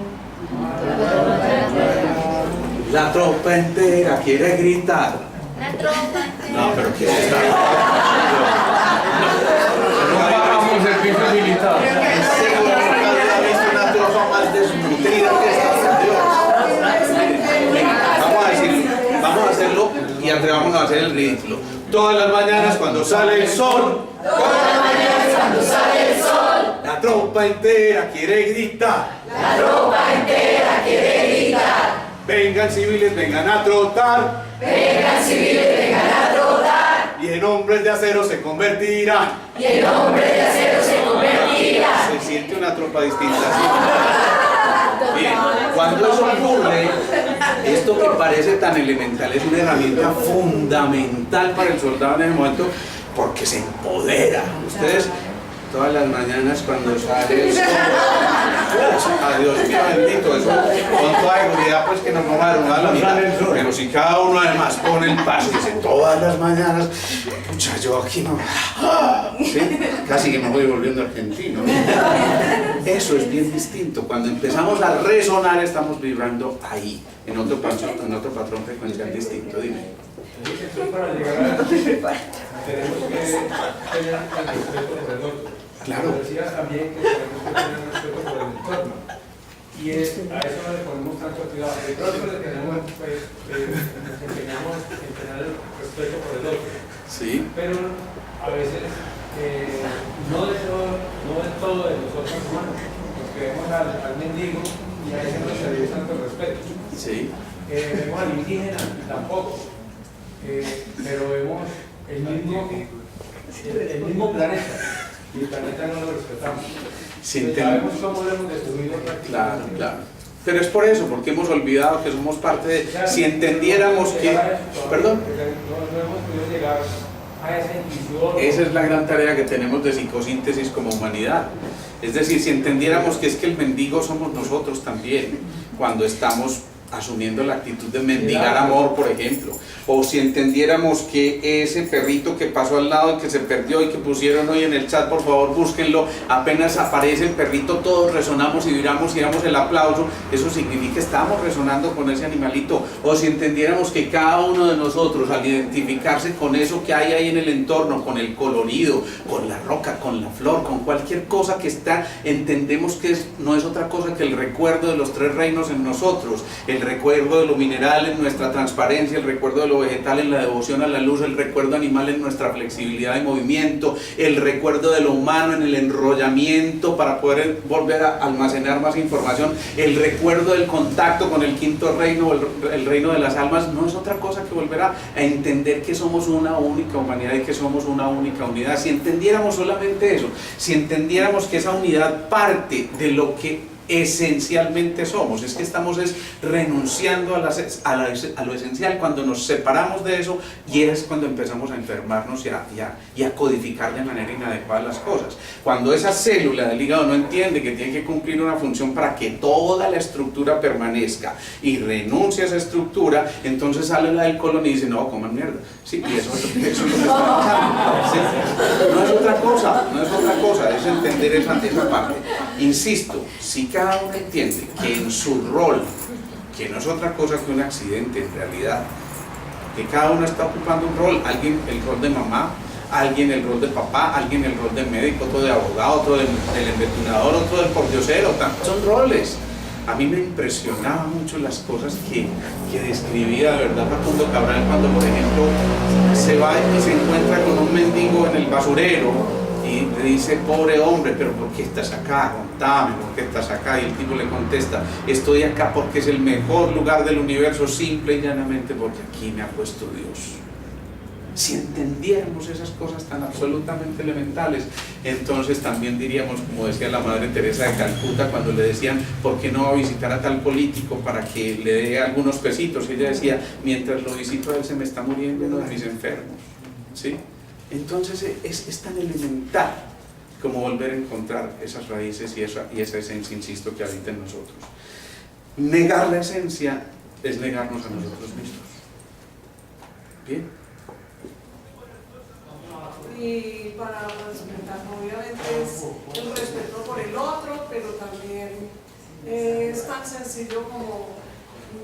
la tropa entera quiere gritar. La tropa entera. No, pero ¿qué es esto? No pagamos servicio militar. Seguro que nadie ha visto una tropa más desnutrida que esta, por Dios. Vamos a hacerlo y atrevámonos a hacer el ridículo. Todas las mañanas cuando sale el sol. Todas las mañanas cuando sale el sol, La tropa entera quiere gritar. la tropa entera quiere gritar. Vengan civiles, vengan a trotar. Vengan civiles, vengan a trotar. Y en hombres de acero se convertirán. Y el hombre de acero se convertirá. Se siente una tropa distinta. ¿Sí? Bien, cuando eso ocurre, esto que parece tan elemental es una herramienta fundamental para el soldado en ese momento, porque se empodera. Ustedes todas las mañanas cuando sale el sol, adiós mío bendito, eso con toda seguridad pues que nos vamos a dar una a la mitad, pero si cada uno además pone el paso y dice todas las mañanas, pucha, yo aquí no, ¿sí? Casi que me voy volviendo argentino, ¿no? Eso es bien distinto. Cuando empezamos a resonar estamos vibrando ahí, en otro patrón frecuencial distinto. Dime. Entonces, para llegar a eso, tenemos que tener el respeto por el otro. Claro. Pero decías también que tenemos que tener respeto por el entorno. Y a eso no le ponemos tanto cuidado. De pronto le tenemos, pues, nos empeñamos en tener el respeto por el otro. Sí. Pero a veces no del todo de nosotros humanos. Nos creemos al mendigo y a veces no se le dio tanto respeto. Sí. Vemos al indígena tampoco. Pero vemos el mismo planeta y el planeta no lo respetamos. Sabemos cómo lo hemos destruido. Claro, claro. Pero es por eso, porque hemos olvidado que somos parte de... Si entendiéramos que... Perdón. No hemos podido llegar a esa intuición. Esa es la gran tarea que tenemos de psicosíntesis como humanidad. Es decir, si entendiéramos que es que el mendigo somos nosotros también, cuando estamos asumiendo la actitud de mendigar amor, por ejemplo, o si entendiéramos que ese perrito que pasó al lado y que se perdió y que pusieron hoy en el chat, por favor búsquenlo, apenas aparece el perrito todos resonamos y vibramos y damos el aplauso, eso significa que estamos resonando con ese animalito. O si entendiéramos que cada uno de nosotros, al identificarse con eso que hay ahí en el entorno, con el colorido, con la roca, con la flor, con cualquier cosa que está, entendemos que no es otra cosa que el recuerdo de los tres reinos en nosotros, el el recuerdo de lo mineral en nuestra transparencia, el recuerdo de lo vegetal en la devoción a la luz, el recuerdo animal en nuestra flexibilidad y movimiento, el recuerdo de lo humano en el enrollamiento para poder volver a almacenar más información, el recuerdo del contacto con el quinto reino, el reino de las almas, no es otra cosa que volver a entender que somos una única humanidad y que somos una única unidad. Si entendiéramos solamente eso, si entendiéramos que esa unidad parte de lo que esencialmente somos, es que estamos renunciando a lo esencial cuando nos separamos de eso, y es cuando empezamos a enfermarnos y a codificar de manera inadecuada las cosas. Cuando esa célula del hígado no entiende que tiene que cumplir una función para que toda la estructura permanezca y renuncia a esa estructura, entonces sale la del colon y dice, no, coman mierda. Sí, y eso es lo que está pasando. ¿Sí? No es otra cosa, es entender esa parte. Insisto, si cada uno entiende que en su rol, que no es otra cosa que un accidente en realidad, que cada uno está ocupando un rol, alguien el rol de mamá, alguien el rol de papá, alguien el rol de médico, otro de abogado, otro del embetunador, otro del pordiosero, son roles. A mí me impresionaba mucho las cosas que describía de verdad Facundo Cabral cuando, por ejemplo, se va y se encuentra con un mendigo en el basurero y le dice, pobre hombre, pero ¿por qué estás acá? Contame, ¿por qué estás acá? Y el tipo le contesta, estoy acá porque es el mejor lugar del universo, simple y llanamente porque aquí me ha puesto Dios. Si entendiéramos esas cosas tan absolutamente elementales, entonces también diríamos, como decía la Madre Teresa de Calcuta cuando le decían, ¿por qué no va a visitar a tal político para que le dé algunos pesitos? Y ella decía, mientras lo visito a él se me está muriendo uno de mis enfermos. ¿Sí? Entonces es tan elemental como volver a encontrar esas raíces y esa esencia, insisto, que habita en nosotros. Negar la esencia es negarnos a nosotros mismos. ¿Bien? Y para respetar, obviamente, es el respeto por el otro, pero también es tan sencillo como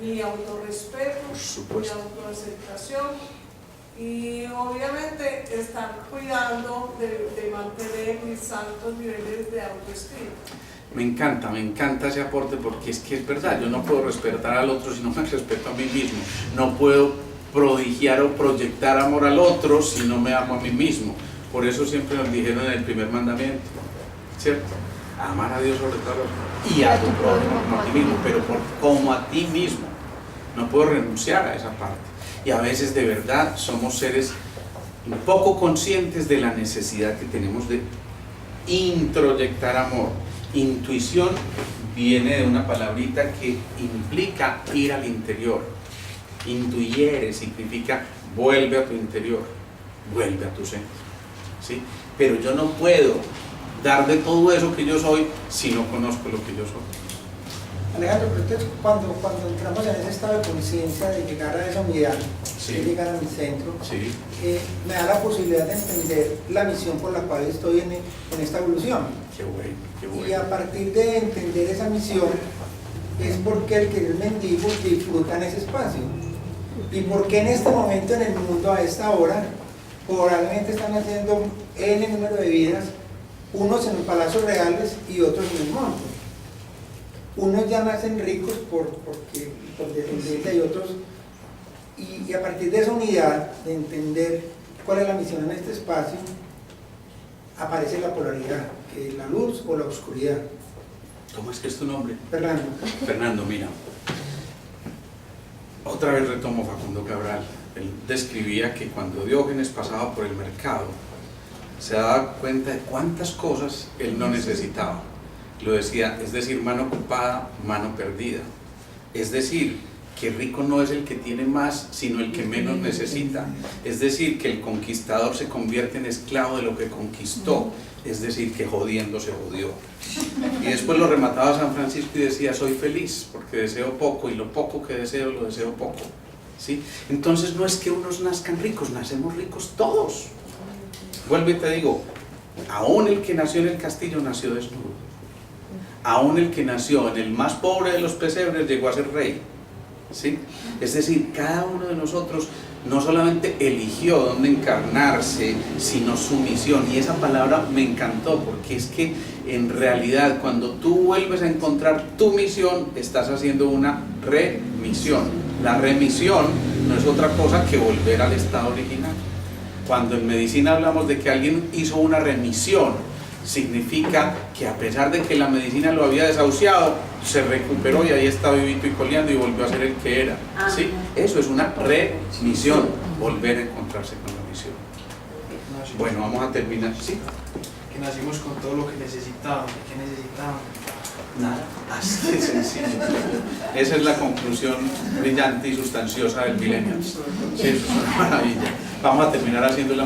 mi autorrespeto, mi autoaceptación. Y obviamente estar cuidando de mantener mis altos niveles de autoestima. Me encanta ese aporte, porque es que es verdad, yo no puedo respetar al otro si no me respeto a mí mismo, no puedo prodigiar o proyectar amor al otro si no me amo a mí mismo. Por eso siempre nos dijeron en el primer mandamiento, ¿cierto? Amar a Dios sobre todo y a tu prójimo como a ti mismo, pero como a ti mismo. No puedo renunciar a esa parte. Y a veces de verdad somos seres un poco conscientes de la necesidad que tenemos de introyectar amor. Intuición viene de una palabrita que implica ir al interior. Intuyere significa vuelve a tu interior, vuelve a tu centro. ¿Sí? Pero yo no puedo dar de todo eso que yo soy si no conozco lo que yo soy. Alejandro, pero entonces cuando entramos en ese estado de conciencia de llegar a esa unidad, Sí. de llegar a mi centro, Sí. me da la posibilidad de entender la misión por la cual estoy en esta evolución. Qué bueno, qué bueno. Y a partir de entender esa misión, es porque el que es mendigo disfruta en ese espacio. Y porque en este momento en el mundo, a esta hora, probablemente están haciendo N número de vidas, unos en los palacios reales y otros en el monte. Unos ya nacen ricos por descendencia y otros, y a partir de esa unidad, de entender cuál es la misión en este espacio, aparece la polaridad, que es la luz o la oscuridad. ¿Cómo es que es tu nombre? Fernando. Fernando, mira. Otra vez retomo Facundo Cabral. Él describía que cuando Diógenes pasaba por el mercado, se daba cuenta de cuántas cosas él no necesitaba. Lo decía, es decir, mano ocupada, mano perdida. Es decir, que rico no es el que tiene más, sino el que menos necesita. Es decir, que el conquistador se convierte en esclavo de lo que conquistó. Es decir, que jodiendo se jodió. Y después lo remataba San Francisco y decía, soy feliz porque deseo poco, y lo poco que deseo, lo deseo poco. ¿Sí? Entonces no es que unos nazcan ricos, nacemos ricos todos. Vuelvo y te digo, aún el que nació en el castillo nació desnudo. Aún el que nació en el más pobre de los pesebres llegó a ser rey. ¿sí? Es decir, cada uno de nosotros no solamente eligió dónde encarnarse, sino su misión. Y esa palabra me encantó, porque es que en realidad cuando tú vuelves a encontrar tu misión, estás haciendo una remisión. La remisión no es otra cosa que volver al estado original. Cuando en medicina hablamos de que alguien hizo una remisión, significa que a pesar de que la medicina lo había desahuciado, se recuperó y ahí está vivito y coleando y volvió a ser el que era, ¿sí? Eso es una remisión, volver a encontrarse con la misión. Bueno, vamos a terminar, ¿sí? Que nacimos con todo lo que necesitábamos. ¿Qué necesitábamos? Nada, así de sencillo. Esa es la conclusión brillante y sustanciosa del milenio. Sí, eso es una maravilla. Vamos a terminar haciendo la